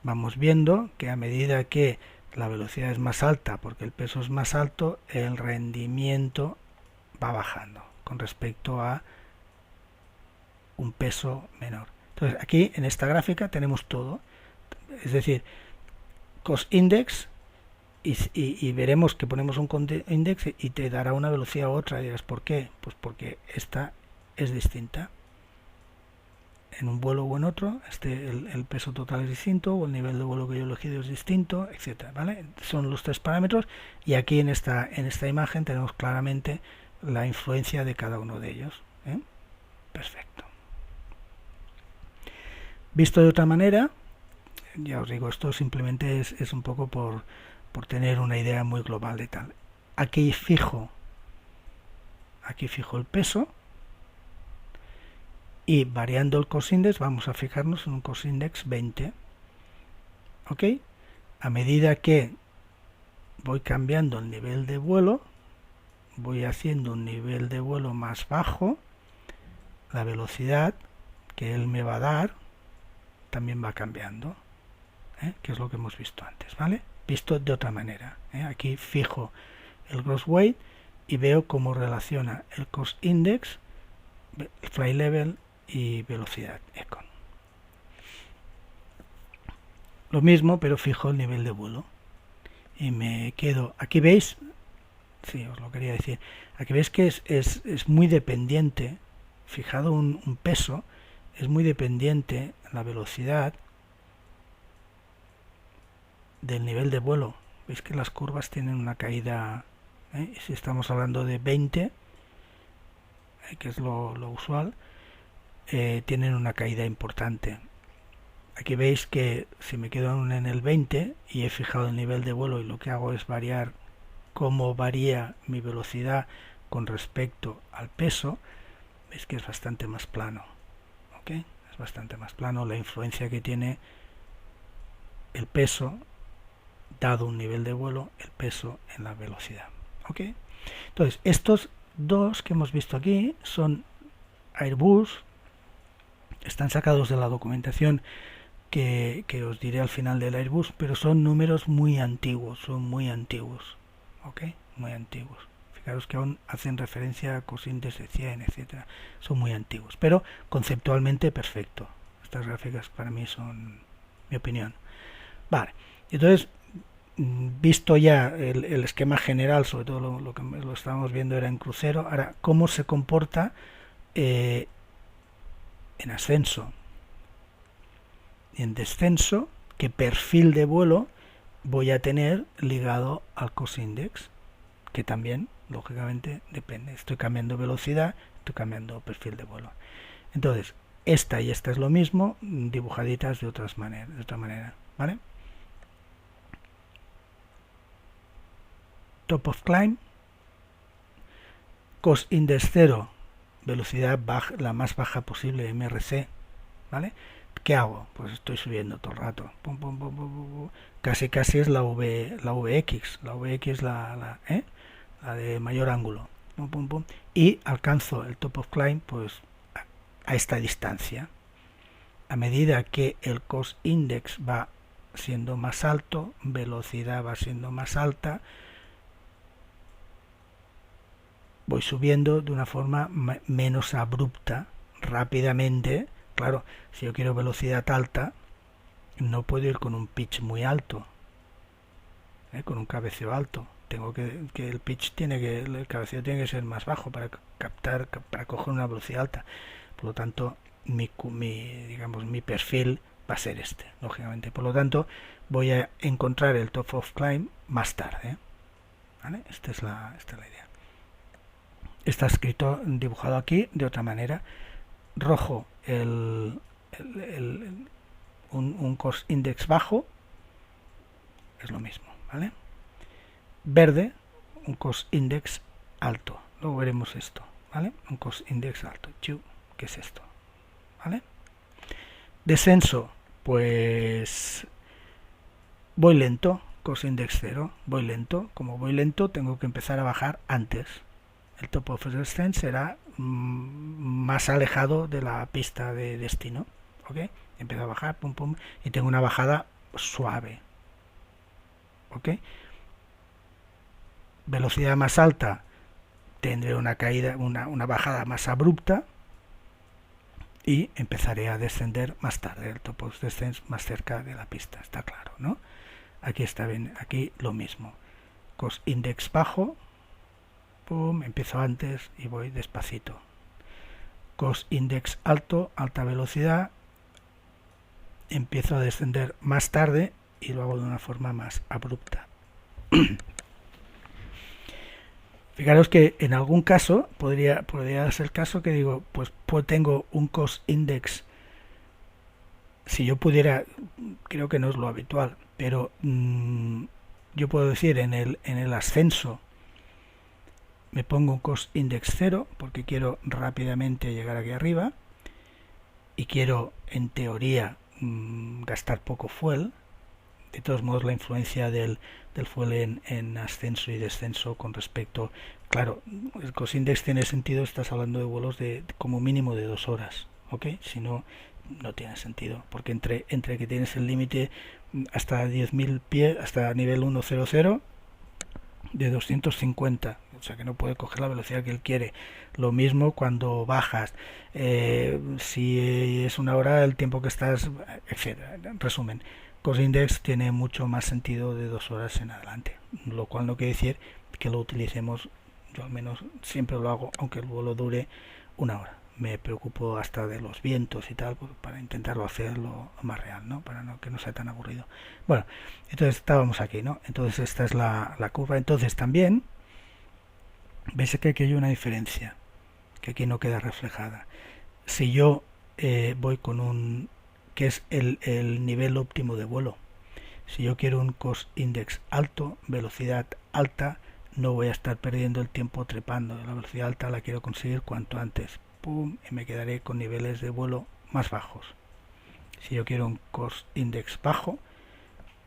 vamos viendo que a medida que la velocidad es más alta, porque el peso es más alto, el rendimiento va bajando con respecto a un peso menor. Entonces, aquí en esta gráfica tenemos todo. Es decir, cost index y veremos que ponemos un cost index y te dará una velocidad u otra. Y dirás, ¿por qué? Pues porque esta es distinta. En un vuelo o en otro, el peso total es distinto, o el nivel de vuelo que yo he elegido es distinto, etcétera, ¿vale? Son los tres parámetros, y aquí en esta imagen tenemos claramente la influencia de cada uno de ellos. Perfecto. Visto de otra manera, ya os digo, esto simplemente es un poco por tener una idea muy global de tal. Aquí fijo el peso, y variando el cost index vamos a fijarnos en un cost index 20. ¿Ok? A medida que voy cambiando el nivel de vuelo, voy haciendo un nivel de vuelo más bajo, la velocidad que él me va a dar también va cambiando, que es lo que hemos visto antes, ¿vale? Visto de otra manera. Aquí fijo el gross weight y veo cómo relaciona el cost index, flight level y velocidad econ. Lo mismo, pero fijo el nivel de vuelo y me quedo. Aquí veis, sí, os lo quería decir, aquí veis que es muy dependiente, fijado un peso, es muy dependiente la velocidad del nivel de vuelo. Veis que las curvas tienen una caída, si estamos hablando de 20, que es lo usual, tienen una caída importante. Aquí veis que si me quedo en el 20 y he fijado el nivel de vuelo y lo que hago es variar cómo varía mi velocidad con respecto al peso, veis que es bastante más plano. ¿Ok? Es bastante más plano la influencia que tiene el peso dado un nivel de vuelo, el peso en la velocidad. ¿Ok? Entonces, estos dos que hemos visto aquí son Airbus, están sacados de la documentación que os diré al final del Airbus, pero son números muy antiguos, ¿ok? Muy antiguos. Fijaros que aún hacen referencia a cosines de 100, etcétera. Son muy antiguos, pero conceptualmente perfecto. Estas gráficas para mí son mi opinión. Vale, entonces visto ya el esquema general, sobre todo lo que lo estábamos viendo era en crucero, ahora cómo se comporta en ascenso y en descenso, qué perfil de vuelo voy a tener ligado al cost index, que también lógicamente depende. Estoy cambiando velocidad, estoy cambiando perfil de vuelo. Entonces, esta y esta es lo mismo, dibujaditas de otra manera, ¿vale? Top of climb, cost index 0, velocidad baja, la más baja posible, MRC, ¿vale? ¿Qué hago? Pues estoy subiendo todo el rato. Pum, pum, pum, pum, pum. Casi es la VX. La VX es la de mayor ángulo. Pum, pum, pum. Y alcanzo el top of climb pues a esta distancia. A medida que el cost index va siendo más alto, velocidad va siendo más alta, voy subiendo de una forma menos abrupta, rápidamente. Claro, si yo quiero velocidad alta, no puedo ir con un pitch muy alto, con un cabeceo alto. Tengo que el pitch el cabeceo tiene que ser más bajo para captar, para coger una velocidad alta. Por lo tanto, mi perfil va a ser este, lógicamente. Por lo tanto, voy a encontrar el top of climb más tarde, ¿vale? Esta es la idea. Está escrito, dibujado aquí de otra manera. Rojo un cost index bajo, es lo mismo, ¿vale? Verde, un cost index alto. Luego veremos esto, ¿vale? Un cost index alto. ¿Qué es esto? ¿Vale? Descenso, pues voy lento, cost index 0, voy lento. Como voy lento, tengo que empezar a bajar antes. El top of descent será más alejado de la pista de destino, ¿ok? Empiezo a bajar, pum, pum, y tengo una bajada suave, ¿ok? Velocidad más alta, tendré una caída, una bajada más abrupta, y empezaré a descender más tarde, el top of descent más cerca de la pista, está claro, ¿no? Aquí está bien, aquí lo mismo. Cost index bajo, pum, empiezo antes y voy despacito. Cost index alto, alta velocidad, empiezo a descender más tarde y lo hago de una forma más abrupta. Fijaros que en algún caso podría ser el caso que digo, pues tengo un cost index, si yo pudiera, creo que no es lo habitual, pero yo puedo decir en el ascenso me pongo un cost index 0 porque quiero rápidamente llegar aquí arriba y quiero en teoría gastar poco fuel. De todos modos, la influencia del fuel en ascenso y descenso con respecto, claro, el cost index tiene sentido, estás hablando de vuelos de como mínimo de 2 horas, ¿ok? Si no, no tiene sentido, porque entre que tienes el límite hasta 10.000 pies, hasta nivel 100 de 250, o sea que no puede coger la velocidad que él quiere. Lo mismo cuando bajas, si es una hora, el tiempo que estás, etcétera. En resumen, cost index tiene mucho más sentido de 2 horas en adelante, lo cual no quiere decir que lo utilicemos. Yo al menos siempre lo hago, aunque el vuelo dure 1 hora. Me preocupo hasta de los vientos y tal, para intentarlo hacerlo más real, ¿no? Para que no sea tan aburrido. Bueno, entonces estábamos aquí, ¿no? Entonces esta es la curva. Entonces también veis que aquí hay una diferencia que aquí no queda reflejada. Si yo voy con un que es el nivel óptimo de vuelo, si yo quiero un cost index alto, velocidad alta, no voy a estar perdiendo el tiempo trepando. La velocidad alta la quiero conseguir cuanto antes, pum, y me quedaré con niveles de vuelo más bajos. Si yo quiero un cost index bajo,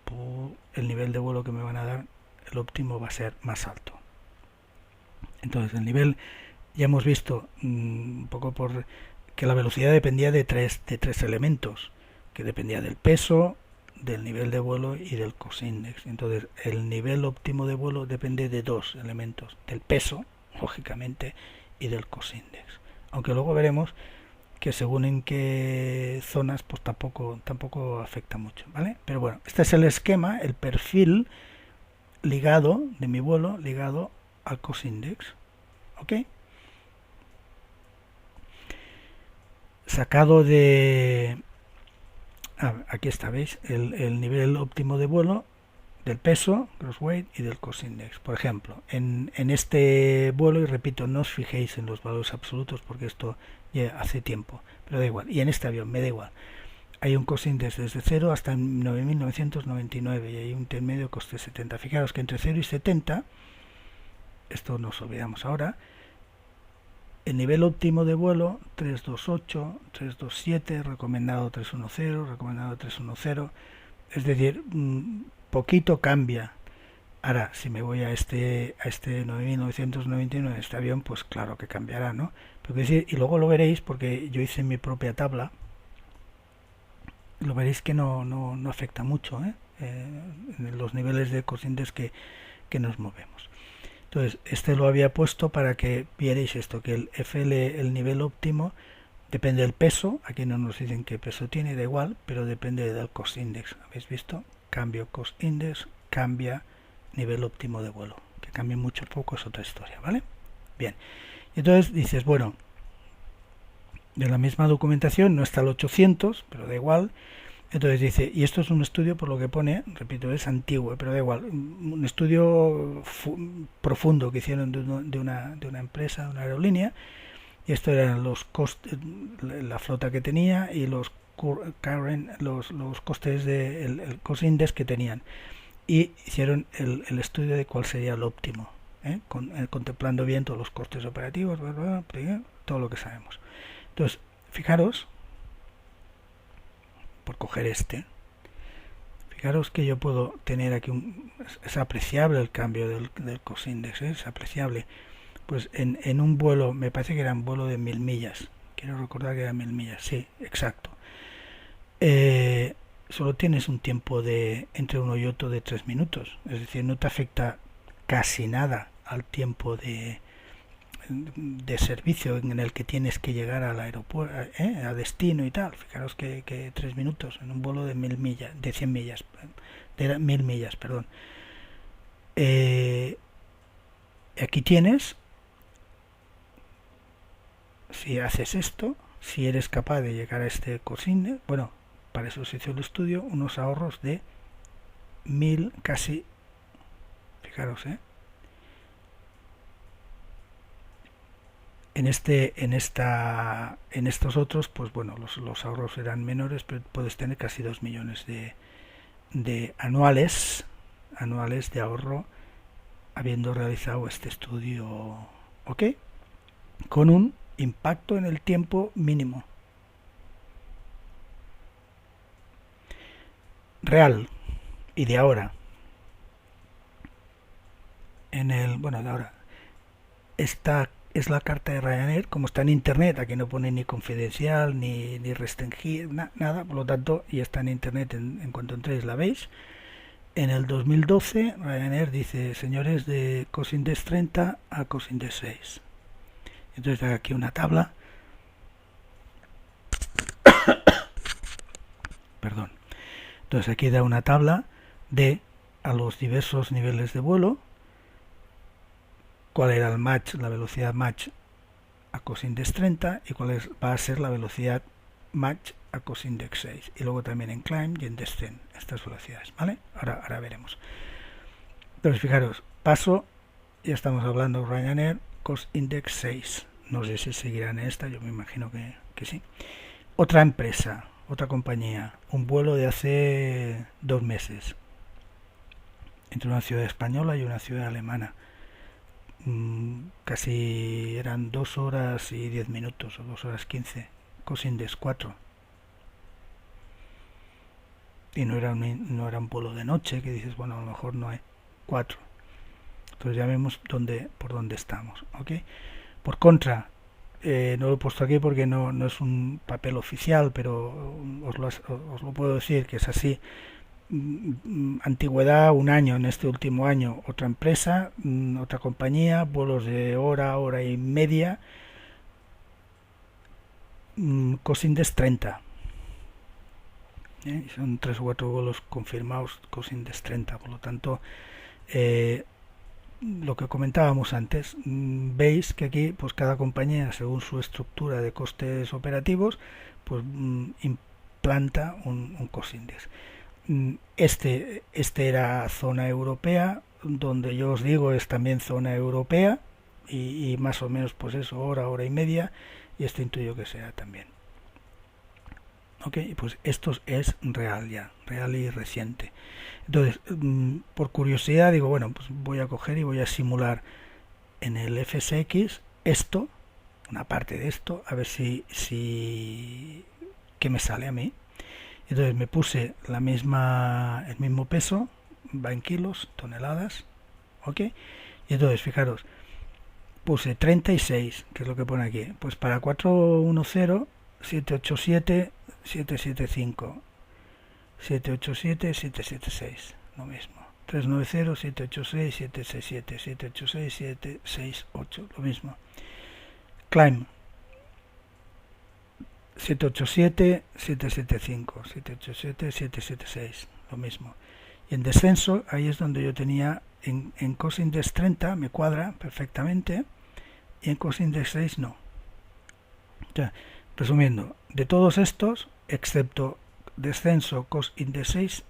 pum, el nivel de vuelo que me van a dar, el óptimo va a ser más alto. Entonces el nivel, ya hemos visto un poco por que la velocidad dependía de tres elementos, que dependía del peso, del nivel de vuelo y del cost index. Entonces el nivel óptimo de vuelo depende de 2 elementos, del peso, lógicamente, y del cost index. Aunque luego veremos que según en qué zonas, pues tampoco afecta mucho, ¿vale? Pero bueno, este es el esquema, el perfil ligado, de mi vuelo, ligado al cost index. ¿Ok? Sacado de... aquí está, ¿veis? El nivel óptimo de vuelo, del peso, gross weight, y del cost index. Por ejemplo, en este vuelo, y repito, no os fijéis en los valores absolutos porque esto ya hace tiempo, pero da igual. Y en este avión me da igual. Hay un cost index desde 0 hasta 9.999 y hay un intermedio coste 70. Fijaros que entre 0 y 70, esto nos olvidamos ahora, el nivel óptimo de vuelo 328, 327, recomendado 310, recomendado 310, es decir, poquito cambia. Ahora, si me voy a este 9.999, este avión, pues claro que cambiará, ¿no? Pero decir, y luego lo veréis, porque yo hice mi propia tabla, lo veréis que no afecta mucho, en los niveles de cost index que nos movemos. Entonces, este lo había puesto para que vierais esto, que el FL, el nivel óptimo, depende del peso. Aquí no nos dicen qué peso tiene, da igual, pero depende del cost index. ¿Habéis visto? Cambio cost index, cambia nivel óptimo de vuelo. Que cambie mucho o poco es otra historia, ¿vale? Bien. Entonces dices, bueno, de la misma documentación no está el 800, pero da igual. Entonces dice, y esto es un estudio, por lo que pone, repito, es antiguo, pero da igual, un estudio profundo que hicieron de una empresa, de una aerolínea, y esto eran los costes, la flota que tenía y los costes el cost index que tenían, y hicieron el estudio de cuál sería el óptimo, contemplando bien todos los costes operativos, todo lo que sabemos. Entonces, fijaros, por coger fijaros que yo puedo tener aquí es apreciable el cambio del cost index, es apreciable. Pues en un vuelo, me parece que era un vuelo de 1000 millas, quiero recordar que era 1000 millas, sí, exacto. Solo tienes un tiempo entre uno y otro de 3 minutos, es decir, no te afecta casi nada al tiempo de servicio en el que tienes que llegar al aeropuerto, a destino y tal. Fijaros que 3 minutos en un vuelo de 1000 millas, de 100 millas, de 1000 millas, perdón. Aquí tienes, si haces esto, si eres capaz de llegar a este cosine, bueno, para eso se hizo el estudio, unos ahorros de 1000 casi, fijaros, en estos otros, pues bueno, los ahorros eran menores, pero puedes tener casi 2 millones de anuales de ahorro habiendo realizado este estudio, ¿ok? Con un impacto en el tiempo mínimo. Real y de ahora. De ahora. Esta es la carta de Ryanair, como está en internet, aquí no pone ni confidencial ni restringir, nada, por lo tanto, y está en internet, en cuanto entréis la veis. En el 2012 Ryanair dice, señores, de cost index 30 a cost index 6. Entonces da aquí una tabla, perdón, entonces aquí da una tabla de a los diversos niveles de vuelo, cuál era el match, la velocidad match a cost index 30 y cuál va a ser la velocidad match a cost index 6, y luego también en climb y en descent, estas velocidades, ¿vale? Ahora veremos. Entonces fijaros, paso, ya estamos hablando Ryanair, cost index 6, no sé si seguirán esta, yo me imagino que sí. Otra empresa, otra compañía, un vuelo de hace 2 meses entre una ciudad española y una ciudad alemana, casi eran 2 horas y 10 minutos o 2 horas 15, cost index 4, y no era un vuelo de noche que dices, bueno, a lo mejor no hay 4. Entonces ya vemos por dónde estamos, ¿ok? Por contra, no lo he puesto aquí porque no es un papel oficial, pero os lo puedo decir que es así. Antigüedad, un año, en este último año otra empresa, otra compañía, vuelos de hora y media, cost index 30. Son 3 o 4 vuelos confirmados, cost index 30, por lo tanto Eh, lo que comentábamos antes, veis que aquí pues cada compañía, según su estructura de costes operativos, pues implanta un cost index. Este era zona europea, donde yo os digo es también zona europea, y más o menos pues eso, hora y media, y este intuyo que sea también. Ok, pues esto es real ya, real y reciente. Entonces, por curiosidad digo, bueno, pues voy a coger y voy a simular en el FSX esto, una parte de esto, a ver si qué me sale a mí. Entonces me puse el mismo peso, va en kilos, toneladas, ok. Y entonces, fijaros, puse 36, que es lo que pone aquí, pues para 410, 787, 775, 787, 776, lo mismo. 390, 786, 767, 786, 768, lo mismo. Climb, 787, 775, 787, 776, lo mismo. Y en descenso, ahí es donde yo tenía en cost index 30, me cuadra perfectamente, y en cost index 6 no. O sea, resumiendo, de todos estos, excepto descenso, cost index 6,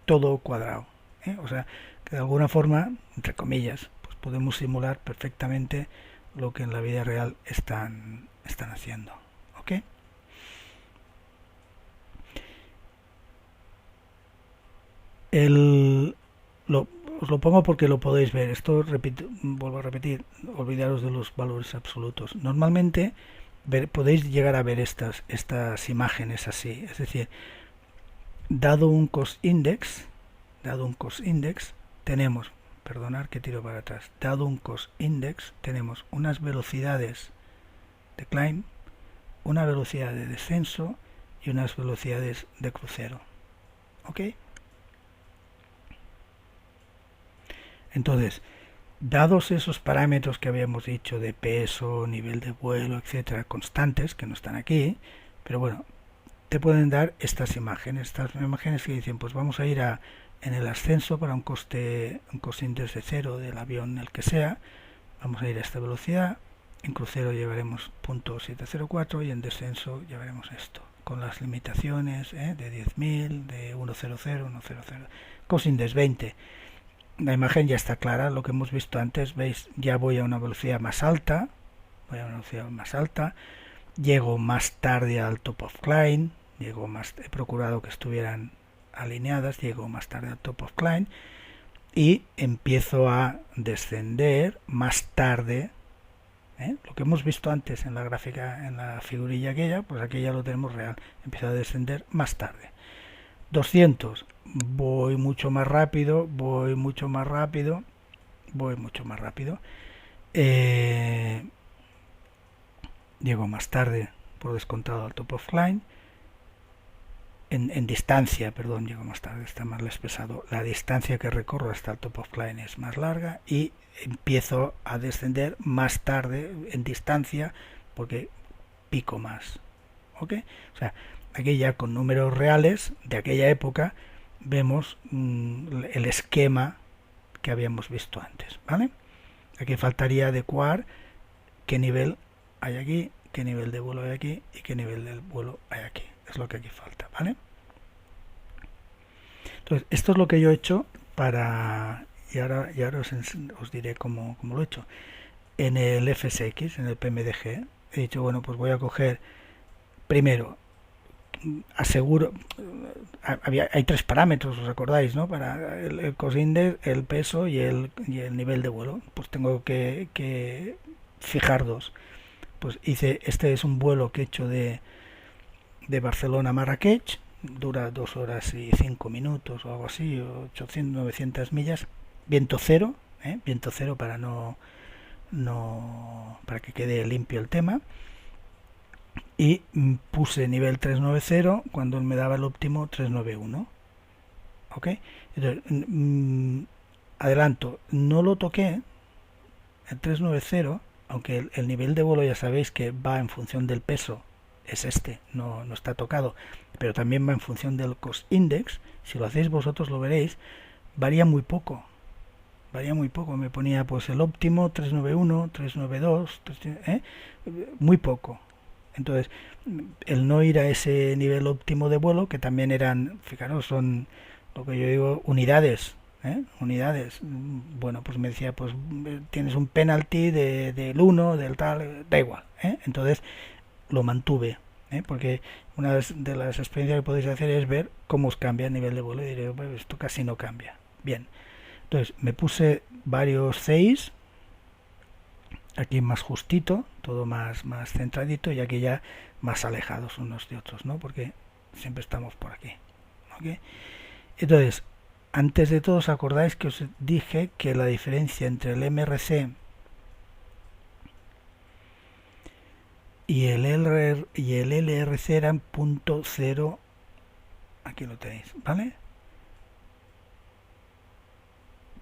todo cuadrado. O sea, que de alguna forma, entre comillas, pues podemos simular perfectamente lo que en la vida real están haciendo. ¿Ok? Os lo pongo porque lo podéis ver. Esto, vuelvo a repetir, olvidaros de los valores absolutos. Normalmente podéis llegar a ver estas imágenes así. Es decir, dado un cost index, tenemos, perdonad que tiro para atrás, dado un cost index, tenemos unas velocidades de climb, una velocidad de descenso y unas velocidades de crucero. ¿Ok? Entonces, dados esos parámetros que habíamos dicho de peso, nivel de vuelo, etcétera, constantes, que no están aquí, pero bueno, te pueden dar estas imágenes que dicen, pues vamos a ir en el ascenso para un cost index de 0 del avión, el que sea, vamos a ir a esta velocidad, en crucero llevaremos .704 y en descenso llevaremos esto, con las limitaciones de 10.000, de 100, 100, cost index 20. La imagen ya está clara, lo que hemos visto antes, veis, ya voy a una velocidad más alta, llego más tarde al top of climb, he procurado que estuvieran alineadas, llego más tarde al top of climb y empiezo a descender más tarde. Lo que hemos visto antes en la gráfica, en la figurilla aquella, pues aquí ya lo tenemos real, empiezo a descender más tarde. 200, voy mucho más rápido, llego más tarde por descontado al top of climb, en distancia, perdón, llego más tarde, está más pesado, la distancia que recorro hasta el top of climb es más larga y empiezo a descender más tarde en distancia porque pico más. ¿Ok? O sea, aquí ya con números reales de aquella época vemos el esquema que habíamos visto antes, ¿vale? Aquí faltaría adecuar qué nivel hay aquí, qué nivel de vuelo hay aquí y qué nivel de vuelo hay aquí. Es lo que aquí falta, ¿vale? Entonces, esto es lo que yo he hecho y ahora os diré cómo lo he hecho. En el FSX, en el PMDG, he dicho, bueno, pues voy a coger primero, aseguro, hay tres parámetros, os acordáis, ¿no? Para el cost index, el peso y el nivel de vuelo. Pues tengo que fijar dos. Pues este es un vuelo que he hecho de Barcelona a Marrakech, dura 2 horas y 5 minutos o algo así, 800, 900 millas, viento cero para para que quede limpio el tema. Y puse nivel 390 cuando me daba el óptimo 391. ¿Ok? Entonces, adelanto, no lo toqué el 390, aunque el nivel de vuelo ya sabéis que va en función del peso, es no está tocado, pero también va en función del cost index. Si lo hacéis vosotros lo veréis, varía muy poco. varía muy poco. Me ponía pues el óptimo 391, 392, muy poco. Entonces, el no ir a ese nivel óptimo de vuelo, que también eran, fijaros, son lo que yo digo, unidades, unidades. Bueno, pues me decía, pues tienes un penalty del 1, del tal, da igual. Entonces, lo mantuve, porque una de las experiencias que podéis hacer es ver cómo os cambia el nivel de vuelo y diré, bueno, esto casi no cambia. Bien, entonces me puse varios 6, aquí más justito, todo más centradito, y aquí ya más alejados unos de otros, ¿no? Porque siempre estamos por aquí, ¿ok? Entonces, antes de todo, ¿os acordáis que os dije que la diferencia entre el MRC y el LRC eran .0, aquí lo tenéis, ¿vale?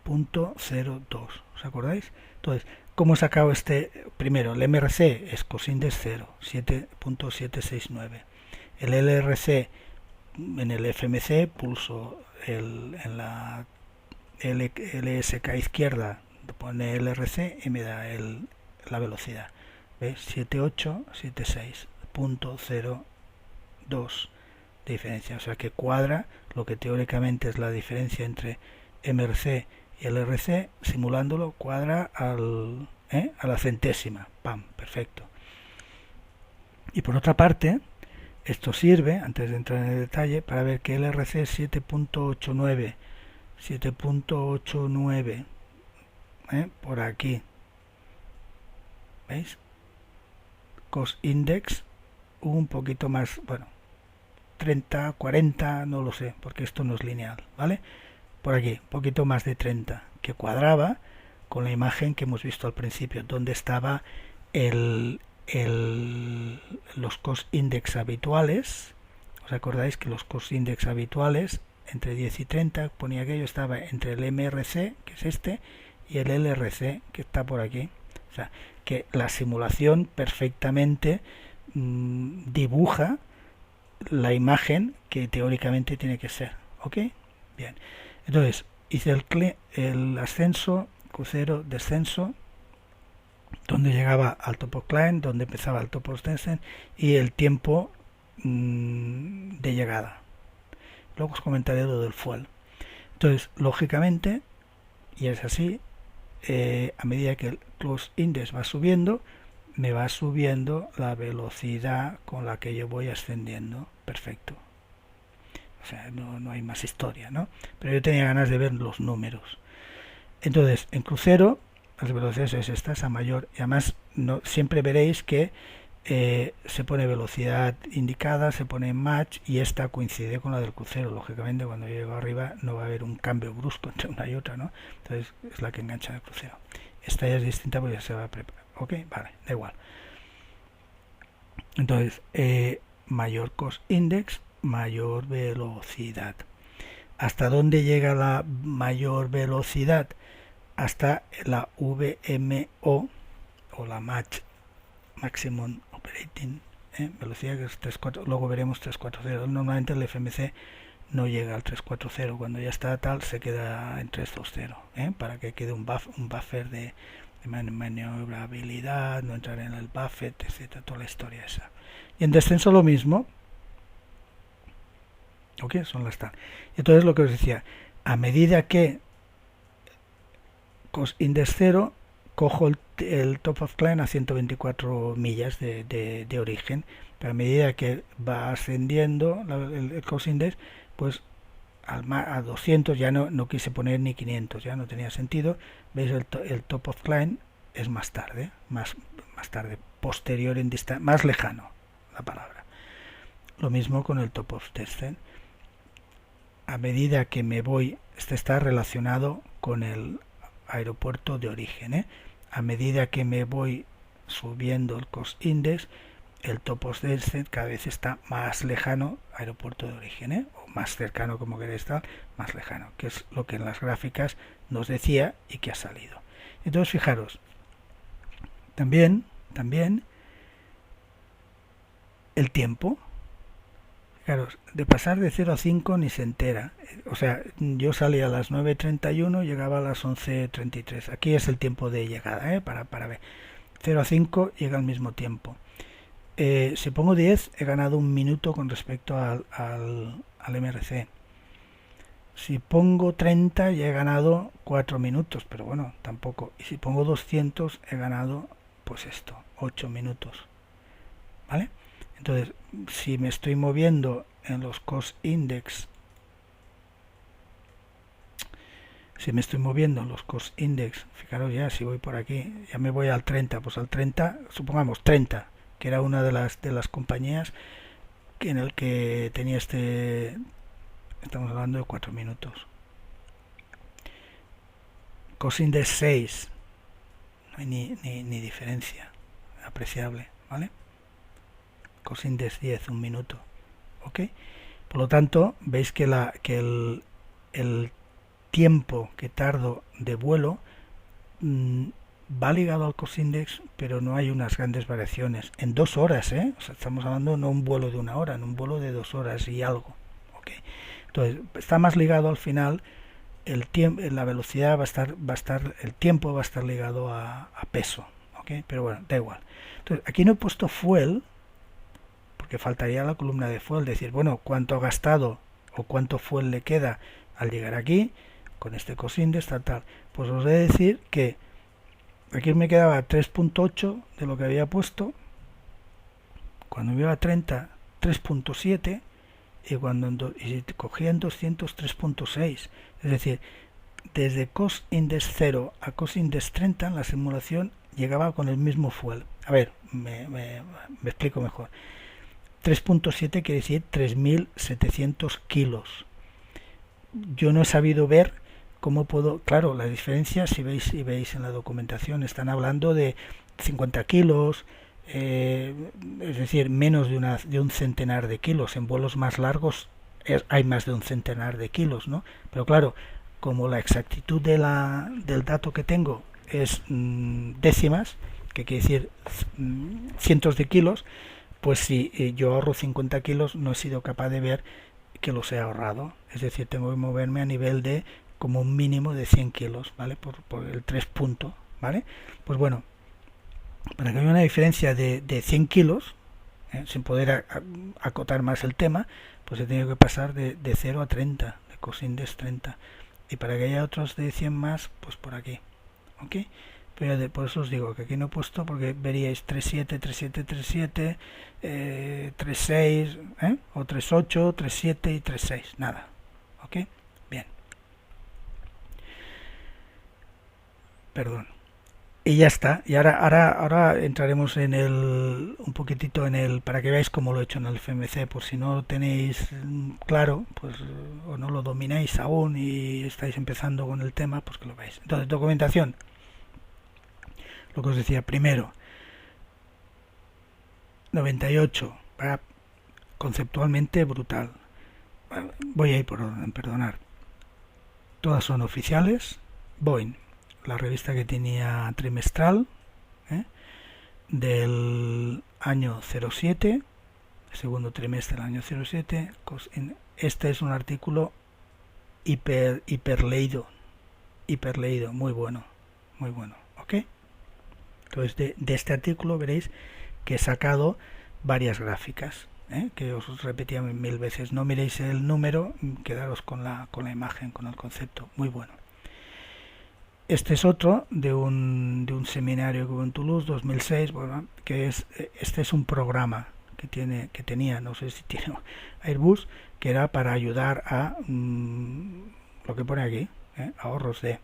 .02, ¿os acordáis? Entonces, ¿cómo he sacado este? Primero, el MRC es cosindex 0, 7.769. El LRC en el FMC pulso en la LSK izquierda, pone LRC y me da la velocidad. ¿Ves? 7876.02 de diferencia, o sea que cuadra lo que teóricamente es la diferencia entre MRC y LRC, simulándolo cuadra a la centésima. ¡Pam! Perfecto. Y por otra parte, esto sirve, antes de entrar en el detalle, para ver que LRC es 7.89, 7.89, por aquí. ¿Veis? Cost index un poquito más, bueno, 30, 40, no lo sé, porque esto no es lineal, ¿vale? Por aquí, un poquito más de 30, que cuadraba con la imagen que hemos visto al principio, donde estaba los cost index habituales. ¿Os acordáis que los cost index habituales entre 10 y 30, ponía aquello, estaba entre el MRC, que es este, y el LRC, que está por aquí? O sea, que la simulación perfectamente dibuja la imagen que teóricamente tiene que ser, ¿ok? Bien, entonces hice el ascenso, crucero, descenso, donde llegaba al top of climb, donde empezaba el top of descent y el tiempo de llegada. Luego os comentaré lo del fuel. Entonces, lógicamente, y es así, a medida que el close index va subiendo, me va subiendo la velocidad con la que yo voy ascendiendo. Perfecto. O sea, no hay más historia, ¿no? Pero yo tenía ganas de ver los números. Entonces, en crucero, las velocidades es esta, esa mayor. Y además, siempre veréis que se pone velocidad indicada, se pone match, y esta coincide con la del crucero. Lógicamente, cuando yo llego arriba no va a haber un cambio brusco entre una y otra, ¿no? Entonces, es la que engancha el crucero. Esta ya es distinta porque ya se va a preparar. Ok, vale, da igual. Entonces, mayor cost index, mayor velocidad. ¿Hasta dónde llega la mayor velocidad? Hasta la VMO o la Maximum Operating velocidad, que es 340. Luego veremos 340. Normalmente el FMC no llega al 340. Cuando ya está tal, se queda en 320, para que quede un buffer de maniobrabilidad, no entrar en el buffer, etcétera, toda la historia esa. Y en descenso lo mismo. Ok, son las tal. Entonces lo que os decía, a medida que cost index 0, cojo el top of climb a 124 millas de origen, pero a medida que va ascendiendo el cost index, pues a 200 ya no quise poner ni 500, ya no tenía sentido. Veis, el top of climb es más tarde, más tarde, posterior en distancia, más lejano la palabra. Lo mismo con el top of descent. A medida que me voy, este está relacionado con el aeropuerto de origen, A medida que me voy subiendo el cost index, el top of descent cada vez está más lejano aeropuerto de origen, o más cercano, como queréis estar, más lejano, que es lo que en las gráficas nos decía y que ha salido. Entonces, fijaros, también el tiempo. Claro, de pasar de 0 a 5 ni se entera. O sea, yo salía a las 9:31, llegaba a las 11:33. Aquí es el tiempo de llegada, para ver. 0 a 5 llega al mismo tiempo. Si pongo 10, he ganado un minuto con respecto al MRC. Si pongo 30, ya he ganado 4 minutos, pero bueno, tampoco. Y si pongo 200, he ganado, pues esto, 8 minutos. ¿Vale? Entonces, si me estoy moviendo en los cost index, fijaros ya, si voy por aquí, ya me voy al 30, pues al 30, supongamos 30, que era una de las compañías en el que tenía estamos hablando de 4 minutos. Cost index 6, no hay ni diferencia apreciable, ¿vale? Cost index 10, un minuto, ¿ok? Por lo tanto, veis que el tiempo que tardo de vuelo va ligado al cost index, pero no hay unas grandes variaciones. En 2 horas, O sea, estamos hablando no un vuelo de 1 hora, en un vuelo de 2 horas y algo, ¿ok? Entonces, está más ligado al final, el tiempo, la velocidad el tiempo va a estar ligado a peso, ¿ok? Pero bueno, da igual. Entonces, aquí no he puesto fuel, porque faltaría la columna de fuel, decir, bueno, cuánto ha gastado o cuánto fuel le queda al llegar aquí, con este cost index, tal. Pues os he de decir que aquí me quedaba 3.8 de lo que había puesto, cuando me iba a 30, 3.7, y si cogía en 200, 3.6. Es decir, desde cost index 0 a cost index 30 en la simulación llegaba con el mismo fuel. A ver, me explico mejor. 3.7 quiere decir 3.700 kilos. Yo no he sabido ver cómo puedo... Claro, la diferencia, si veis en la documentación, están hablando de 50 kilos, es decir, menos de un centenar de kilos. En vuelos más largos hay más de un centenar de kilos, ¿no? Pero claro, como la exactitud del dato que tengo es décimas, que quiere decir cientos de kilos, pues si yo ahorro 50 kilos no he sido capaz de ver que los he ahorrado. Es decir, tengo que moverme a nivel de como un mínimo de 100 kilos, ¿vale? Por el 3 puntos, ¿vale? Pues bueno, para que haya una diferencia de 100 kilos, sin poder acotar más el tema, pues he tenido que pasar de 0 a 30, de cost index 30. Y para que haya otros de 100 más, pues por aquí, ¿ok? Pero por eso os digo que aquí no he puesto, porque veríais 3.7, 3.7, 3.7, 3.6, o 3.8, 3.7 y 3.6, nada, ¿ok? Bien, perdón. Y ya está. Y ahora entraremos un poquitito para que veáis cómo lo he hecho en el FMC, por si no lo tenéis claro, pues, o no lo domináis aún y estáis empezando con el tema, pues que lo veáis. Entonces, documentación. Lo que os decía, primero, 98, conceptualmente brutal. Voy a ir por orden, perdonar. Todas son oficiales. Boeing, la revista que tenía trimestral, del año 07, segundo trimestre del año 07. Este es un artículo hiper leído, muy bueno, ¿ok? Entonces de este artículo veréis que he sacado varias gráficas, que os repetía 1000 veces. No miréis el número, quedaros con la imagen, con el concepto, muy bueno. Este es otro de un seminario que hubo en Toulouse 2006, bueno, este es un programa que tenía, no sé si tiene Airbus, que era para ayudar a lo que pone aquí, ahorros de...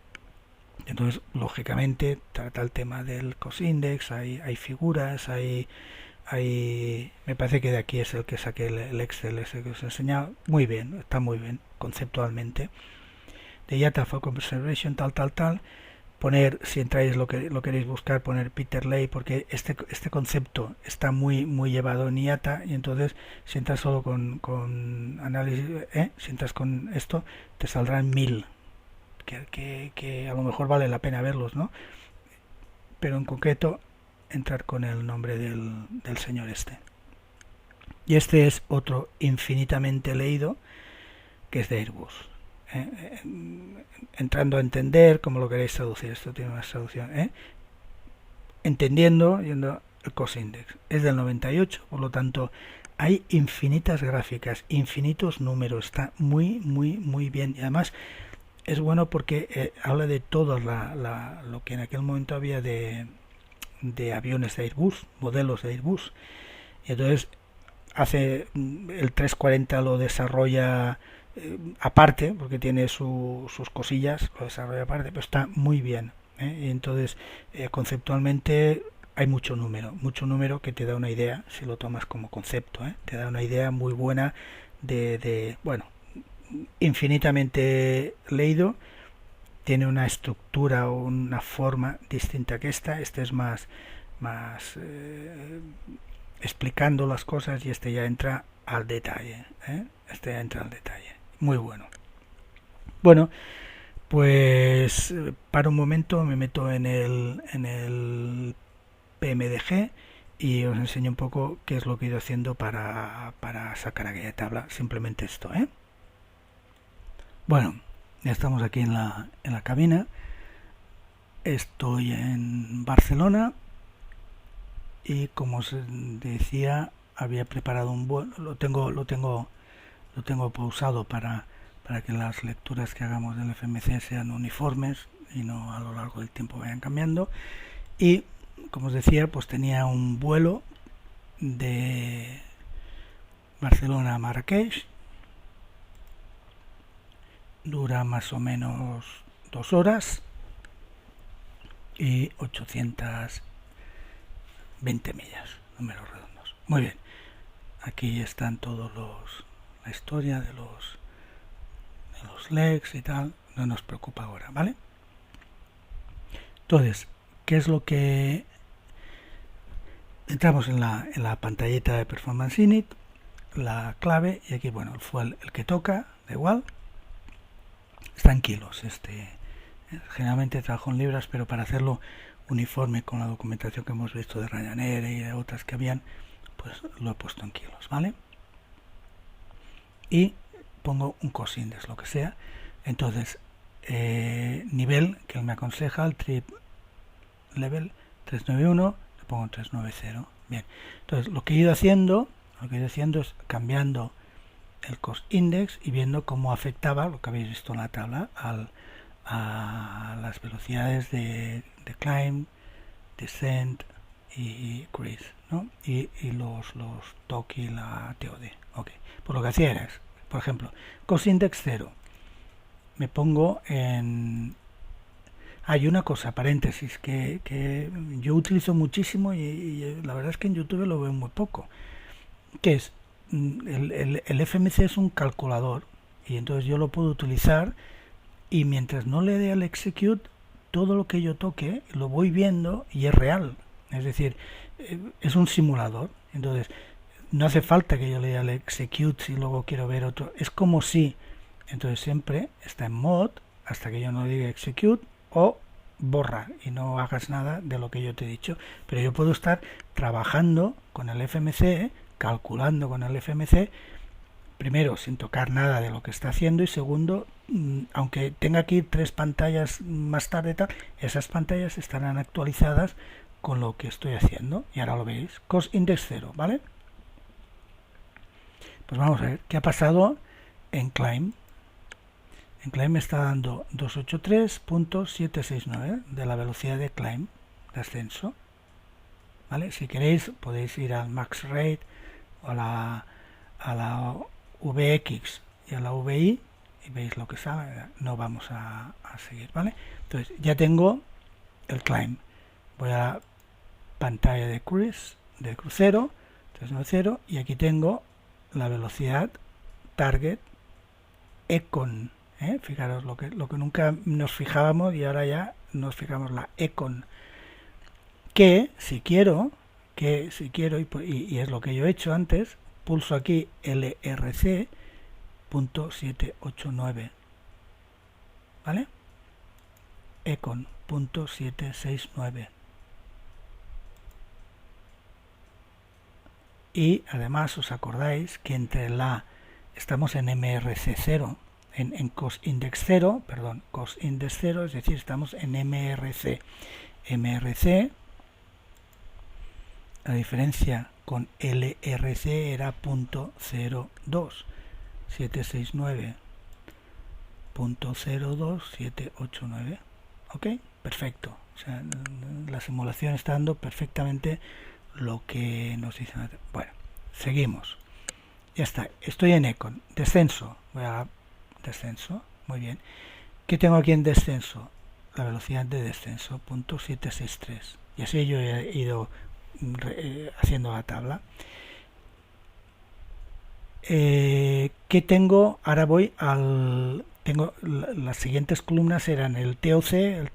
Entonces, lógicamente, trata el tema del cost index, hay figuras, me parece que de aquí es el que saqué el Excel ese que os he enseñado. Muy bien, está muy bien, conceptualmente. De Yata for Conservation, tal. Poner, si entráis lo queréis buscar, poner Peter Lay, porque este concepto está muy llevado en IATA, y entonces si entras solo con análisis, si entras con esto, te saldrán 1000. Que a lo mejor vale la pena verlos, ¿no? Pero en concreto entrar con el nombre del señor este. Y este es otro infinitamente leído, que es de Airbus. Entrando a entender cómo lo queréis traducir, esto tiene una traducción, entendiendo, yendo el cost index, es del 98, por lo tanto hay infinitas gráficas, infinitos números, está muy bien, y además es bueno porque habla de todo lo que en aquel momento había de aviones de Airbus, modelos de Airbus, y entonces hace el 340 lo desarrolla aparte, porque tiene sus cosillas, lo desarrolla aparte, pero está muy bien. Y entonces, conceptualmente hay mucho número que te da una idea, si lo tomas como concepto, te da una idea muy buena bueno, infinitamente leído, tiene una estructura o una forma distinta que este es más explicando las cosas, y este ya entra al detalle, este ya entra al detalle, muy bueno. Bueno, pues para un momento me meto en el PMDG y os enseño un poco qué es lo que he ido haciendo para sacar aquella tabla, simplemente esto, Bueno, ya estamos aquí en la cabina, estoy en Barcelona y como os decía, había preparado un vuelo, lo tengo pausado para que las lecturas que hagamos del FMC sean uniformes y no a lo largo del tiempo vayan cambiando. Y como os decía, pues tenía un vuelo de Barcelona a Marrakech, dura más o menos 2 horas y 820 millas, números redondos. Muy bien, aquí están todos la historia de los legs y tal, no nos preocupa ahora, ¿vale? Entonces, ¿qué es lo que entramos en la pantallita de Performance Init, la clave, y aquí, bueno, fue el que toca, da igual, está en kilos, generalmente trabajo en libras, pero para hacerlo uniforme con la documentación que hemos visto de Ryanair y de otras que habían, pues lo he puesto en kilos, ¿vale? Y pongo un cost index, lo que sea. Entonces, nivel que él me aconseja, el trip level 391, le pongo 390. Bien, entonces lo que he ido haciendo es cambiando el cost index y viendo cómo afectaba lo que habéis visto en la tabla a las velocidades de climb, descent y cruise, ¿no? Y los TOC y la TOD. Okay. Pues lo que hacía era, por ejemplo, cost index 0. Me pongo en... Hay una cosa, paréntesis, que yo utilizo muchísimo y la verdad es que en YouTube lo veo muy poco, que es el FMC es un calculador y entonces yo lo puedo utilizar y mientras no le dé al execute, todo lo que yo toque lo voy viendo y es real, es decir, es un simulador, entonces no hace falta que yo le dé al execute si luego quiero ver otro, es como si, entonces siempre está en mod hasta que yo no diga execute o borra y no hagas nada de lo que yo te he dicho, pero yo puedo estar trabajando con el FMC, calculando con el FMC, primero sin tocar nada de lo que está haciendo y segundo, aunque tenga que ir 3 pantallas más tarde, esas pantallas estarán actualizadas con lo que estoy haciendo y ahora lo veis, cost index 0, ¿vale? Pues vamos a ver qué ha pasado en climb. En climb me está dando 283.769 de la velocidad de climb, de ascenso, ¿vale? Si queréis podéis ir al max rate o a la VX y a la VI y veis lo que sale. No vamos a seguir, ¿vale? Entonces ya tengo el climb. Voy a la pantalla de cruise, de crucero 390 y aquí tengo la velocidad target econ. Fijaros lo que nunca nos fijábamos y ahora ya nos fijamos, la econ, que si quiero y es lo que yo he hecho antes, pulso aquí LRC.789, ¿vale? Econ.769 y Y además os acordáis que entre estamos en MRC0, en cost index 0, perdón, cost index 0, es decir, estamos en MRC. MRC, la diferencia con LRC era 0.02, 769.02789. Ok, perfecto. O sea, la simulación está dando perfectamente lo que nos dice. Bueno, seguimos. Ya está, estoy en Econ. Descenso. Voy a descenso. Muy bien. ¿Qué tengo aquí en descenso? La velocidad de descenso, .763. Y así yo he ido haciendo la tabla. ¿Qué tengo? Ahora voy tengo las siguientes columnas eran el TOC, el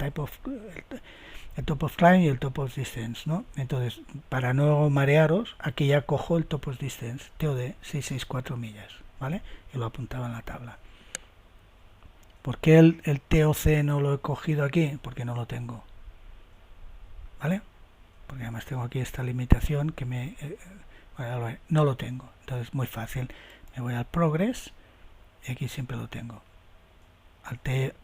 top of climb y el top of distance, ¿no? Entonces, para no marearos, aquí ya cojo el top of distance, TOD 664 millas, ¿vale? Y lo apuntaba en la tabla. ¿Por qué el TOC no lo he cogido aquí? Porque no lo tengo, ¿vale? Porque además tengo aquí esta limitación que no lo tengo. Entonces, muy fácil. Me voy al Progress y aquí siempre lo tengo. Al TOC,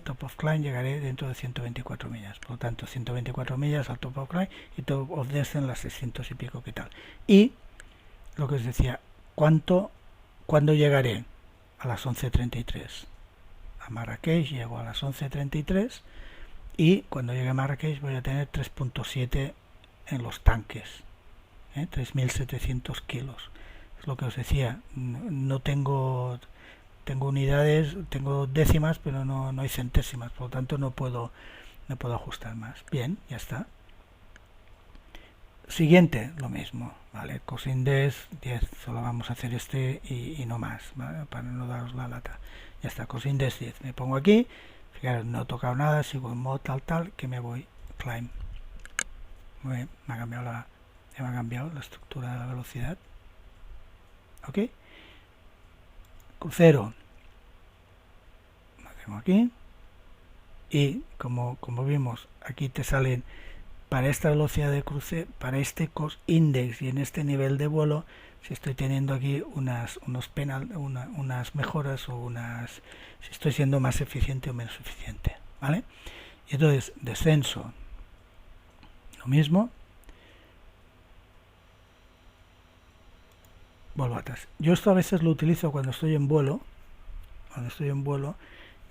Top of Climb, llegaré dentro de 124 millas. Por lo tanto, 124 millas al Top of Climb y Top of Descent las 600 y pico que tal. Y lo que os decía, ¿cuándo llegaré? A las 11:33. A Marrakech llego a las 11:33 y cuando llegue a Marrakech voy a tener 3.7 en los tanques, 3.700 kilos. Es lo que os decía, no tengo unidades, tengo décimas, pero no hay centésimas, por lo tanto no puedo ajustar más. Bien, ya está. Siguiente, lo mismo, ¿vale? Cosindex 10, solo vamos a hacer este y no más, ¿vale? Para no daros la lata. Ya está, Cosindex 10. Me pongo aquí, fijaros, no he tocado nada, sigo en mod tal, que me voy climb. Muy bien, me ha cambiado la estructura de la velocidad. Ok. Crucero. Lo tengo aquí. Y como vimos, aquí te salen para esta velocidad de cruce, para este cost index y en este nivel de vuelo, si estoy teniendo aquí unas mejoras o si estoy siendo más eficiente o menos eficiente, ¿vale? Y entonces, descenso, lo mismo. Vuelvo atrás. Yo esto a veces lo utilizo cuando estoy en vuelo,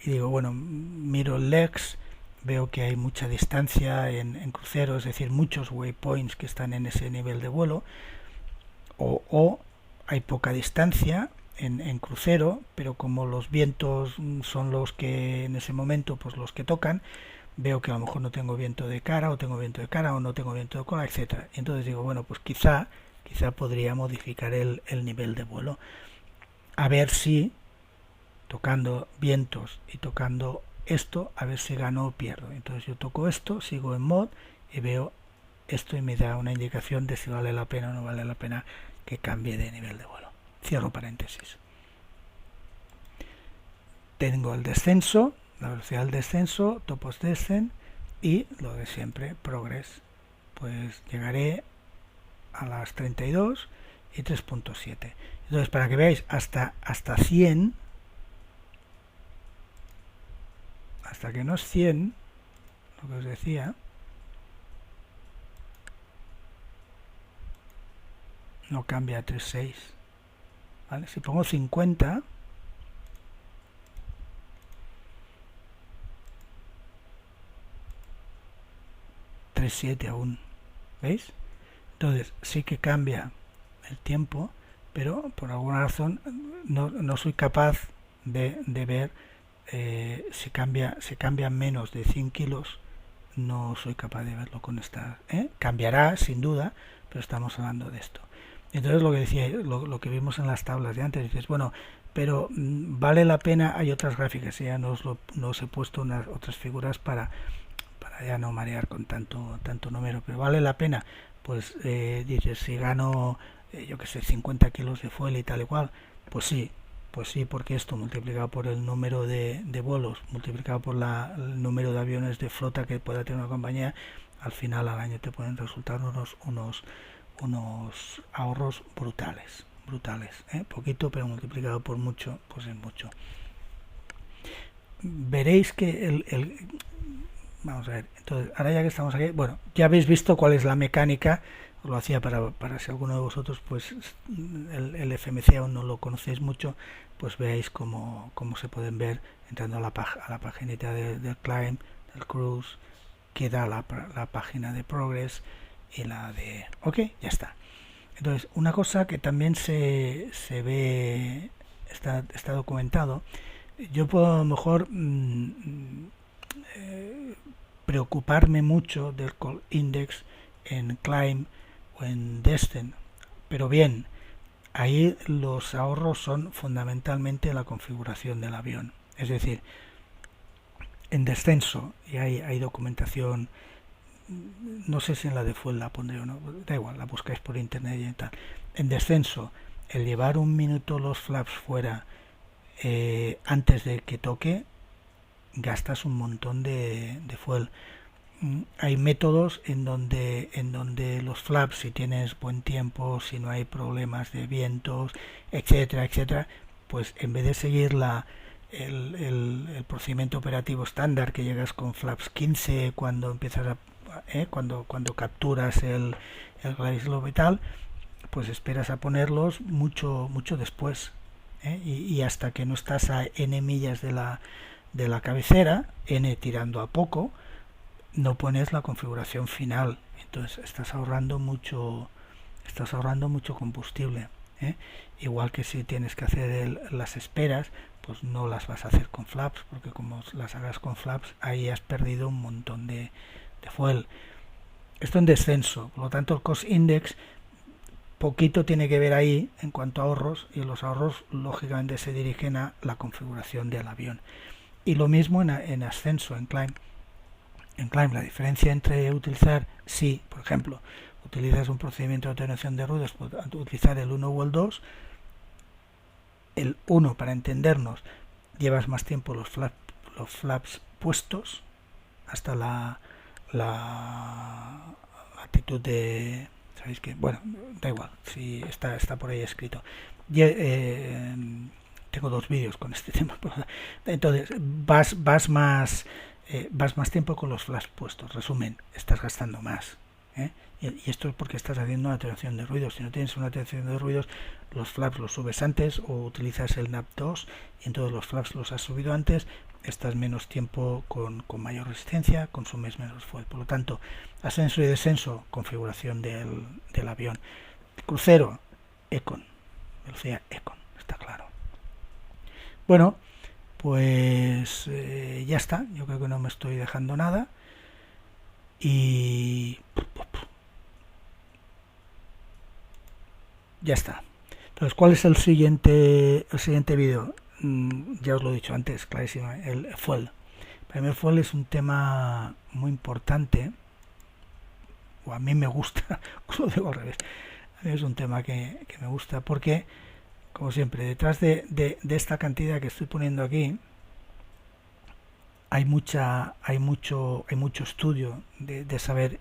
y digo, bueno, miro el legs, veo que hay mucha distancia en crucero, es decir, muchos waypoints que están en ese nivel de vuelo, o hay poca distancia en crucero, pero como los vientos son los que en ese momento, pues los que tocan, veo que a lo mejor no tengo viento de cara, o tengo viento de cara, o no tengo viento de cola, etcétera. Y entonces digo, bueno, pues quizá podría modificar el nivel de vuelo, a ver si tocando vientos y tocando esto, a ver si gano o pierdo. Entonces yo toco esto, sigo en mod y veo esto y me da una indicación de si vale la pena o no vale la pena que cambie de nivel de vuelo. Cierro paréntesis. Tengo el descenso, la velocidad del descenso, top of descent y lo de siempre, progress. Pues llegaré a las 32 y 3.7. Entonces, para que veáis, hasta 100, hasta que no es 100, lo que os decía, no cambia a 3.6, ¿vale? Si pongo 50, .7 aún, ¿veis? Entonces sí que cambia el tiempo, pero por alguna razón no soy capaz de ver si cambia menos de 100 kilos, no soy capaz de verlo con esta. Cambiará sin duda, pero estamos hablando de esto. Entonces lo que decía, lo que vimos en las tablas de antes, dices, bueno, pero vale la pena, hay otras gráficas, ya no os he puesto otras figuras para ya no marear con tanto número, pero vale la pena, pues dices, si gano yo que sé, 50 kilos de fuel y tal igual, pues sí, porque esto multiplicado por el número de vuelos, multiplicado por el número de aviones de flota que pueda tener una compañía, al final al año te pueden resultar unos unos ahorros brutales, poquito, pero multiplicado por mucho, pues es mucho. Veréis que vamos a ver, entonces ahora ya que estamos aquí, bueno, ya habéis visto cuál es la mecánica. Os lo hacía para si alguno de vosotros pues el FMC aún no lo conocéis mucho, pues veáis cómo se pueden ver entrando a la paginita del climb, del cruise, que da la página de progress y la de ok, ya está. Entonces, una cosa que también se ve, está documentado, yo puedo a lo mejor preocuparme mucho del call index en climb o en descent, pero bien, ahí los ahorros son fundamentalmente la configuración del avión. Es decir, en descenso, y hay documentación, no sé si en la de Fuel la pondré o no, da igual, la buscáis por internet y tal. En descenso, el llevar un minuto los flaps fuera antes de que toque, gastas un montón de fuel. Hay métodos en donde los flaps, si tienes buen tiempo, si no hay problemas de vientos, etcétera, etcétera, pues en vez de seguir el procedimiento operativo estándar, que llegas con flaps 15 cuando empiezas cuando capturas el glide slope y tal, pues esperas a ponerlos mucho después, y hasta que no estás a n millas de la cabecera, n tirando a poco, no pones la configuración final. Entonces estás ahorrando mucho combustible, igual que si tienes que hacer las esperas, pues no las vas a hacer con flaps, porque como las hagas con flaps, ahí has perdido un montón de fuel. Esto en descenso, por lo tanto el cost index poquito tiene que ver ahí en cuanto a ahorros, y los ahorros lógicamente se dirigen a la configuración del avión. Y lo mismo en ascenso, en climb. En climb, la diferencia entre utilizar, si por ejemplo utilizas un procedimiento de atenuación de ruidos, pues utilizar el 1 o el 2. El 1, para entendernos, llevas más tiempo los flaps puestos hasta la actitud de, sabéis que, bueno, da igual, si está por ahí escrito. Tengo 2 vídeos con este tema. Entonces vas más tiempo con los flaps puestos. Resumen, estás gastando más, y esto es porque estás haciendo una atenuación de ruidos. Si no tienes una atenuación de ruidos, los flaps los subes antes, o utilizas el NAP2 y entonces los flaps los has subido antes, estás menos tiempo con mayor resistencia, consumes menos fuel. Por lo tanto, ascenso y descenso, configuración del avión. Crucero, Econ, velocidad Econ, está claro. Bueno, pues ya está. Yo creo que no me estoy dejando nada. Y ya está. Entonces, ¿cuál es el siguiente vídeo? Ya os lo he dicho antes, clarísimo, el fuel. Para mí el fuel es un tema muy importante, o a mí me gusta, os lo digo al revés. A mí es un tema que me gusta porque, como siempre, detrás de esta cantidad que estoy poniendo aquí, hay mucho estudio de saber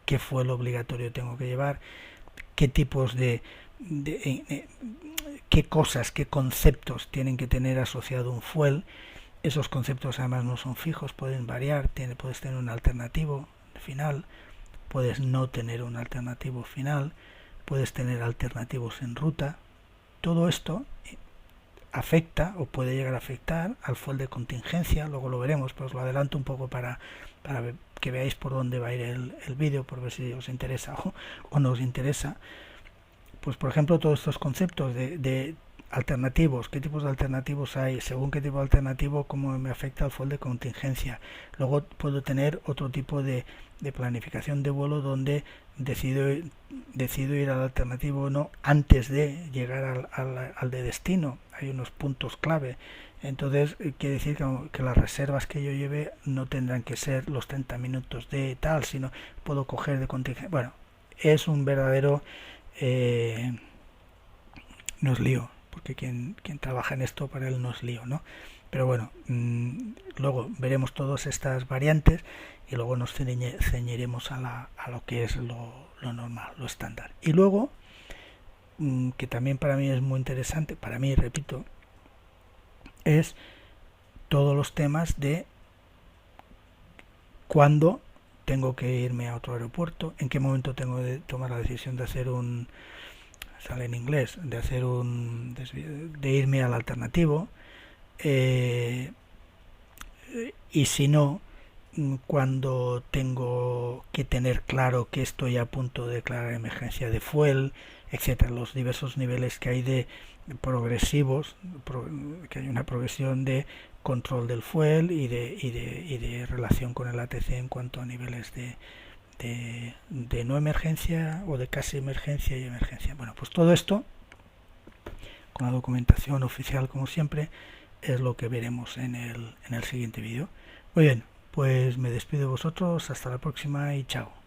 qué fuel obligatorio tengo que llevar, qué tipos qué cosas, qué conceptos tienen que tener asociado un fuel. Esos conceptos además no son fijos, pueden variar. Puedes tener un alternativo final, puedes no tener un alternativo final, puedes tener alternativos en ruta. Todo esto afecta o puede llegar a afectar al fuel de contingencia. Luego lo veremos, pero os lo adelanto un poco para que veáis por dónde va a ir el vídeo, por ver si os interesa o no os interesa. Pues por ejemplo, todos estos conceptos de alternativos, qué tipos de alternativos hay, según qué tipo de alternativo, cómo me afecta al fuel de contingencia. Luego puedo tener otro tipo de planificación de vuelo donde decido ir al alternativo o no antes de llegar al de destino. Hay unos puntos clave. Entonces quiere decir que las reservas que yo lleve no tendrán que ser los 30 minutos de tal, sino puedo coger de contingencia. Bueno, es un verdadero no es lío, porque quien trabaja en esto, para él no es lío, ¿no? Pero bueno, luego veremos todas estas variantes y luego nos ceñiremos a lo que es lo normal, lo estándar. Y luego, que también para mí es muy interesante, para mí, repito, es todos los temas de cuándo tengo que irme a otro aeropuerto, en qué momento tengo que tomar la decisión de hacer sale en inglés, de irme al alternativo, y si no, cuando tengo que tener claro que estoy a punto de declarar emergencia de fuel, etcétera, los diversos niveles que hay de progresivos, que hay una progresión de control del fuel y de relación con el ATC en cuanto a niveles de no emergencia o de casi emergencia y emergencia. Bueno, pues todo esto, con la documentación oficial como siempre, es lo que veremos en el siguiente vídeo. Muy bien, pues me despido de vosotros, hasta la próxima y chao.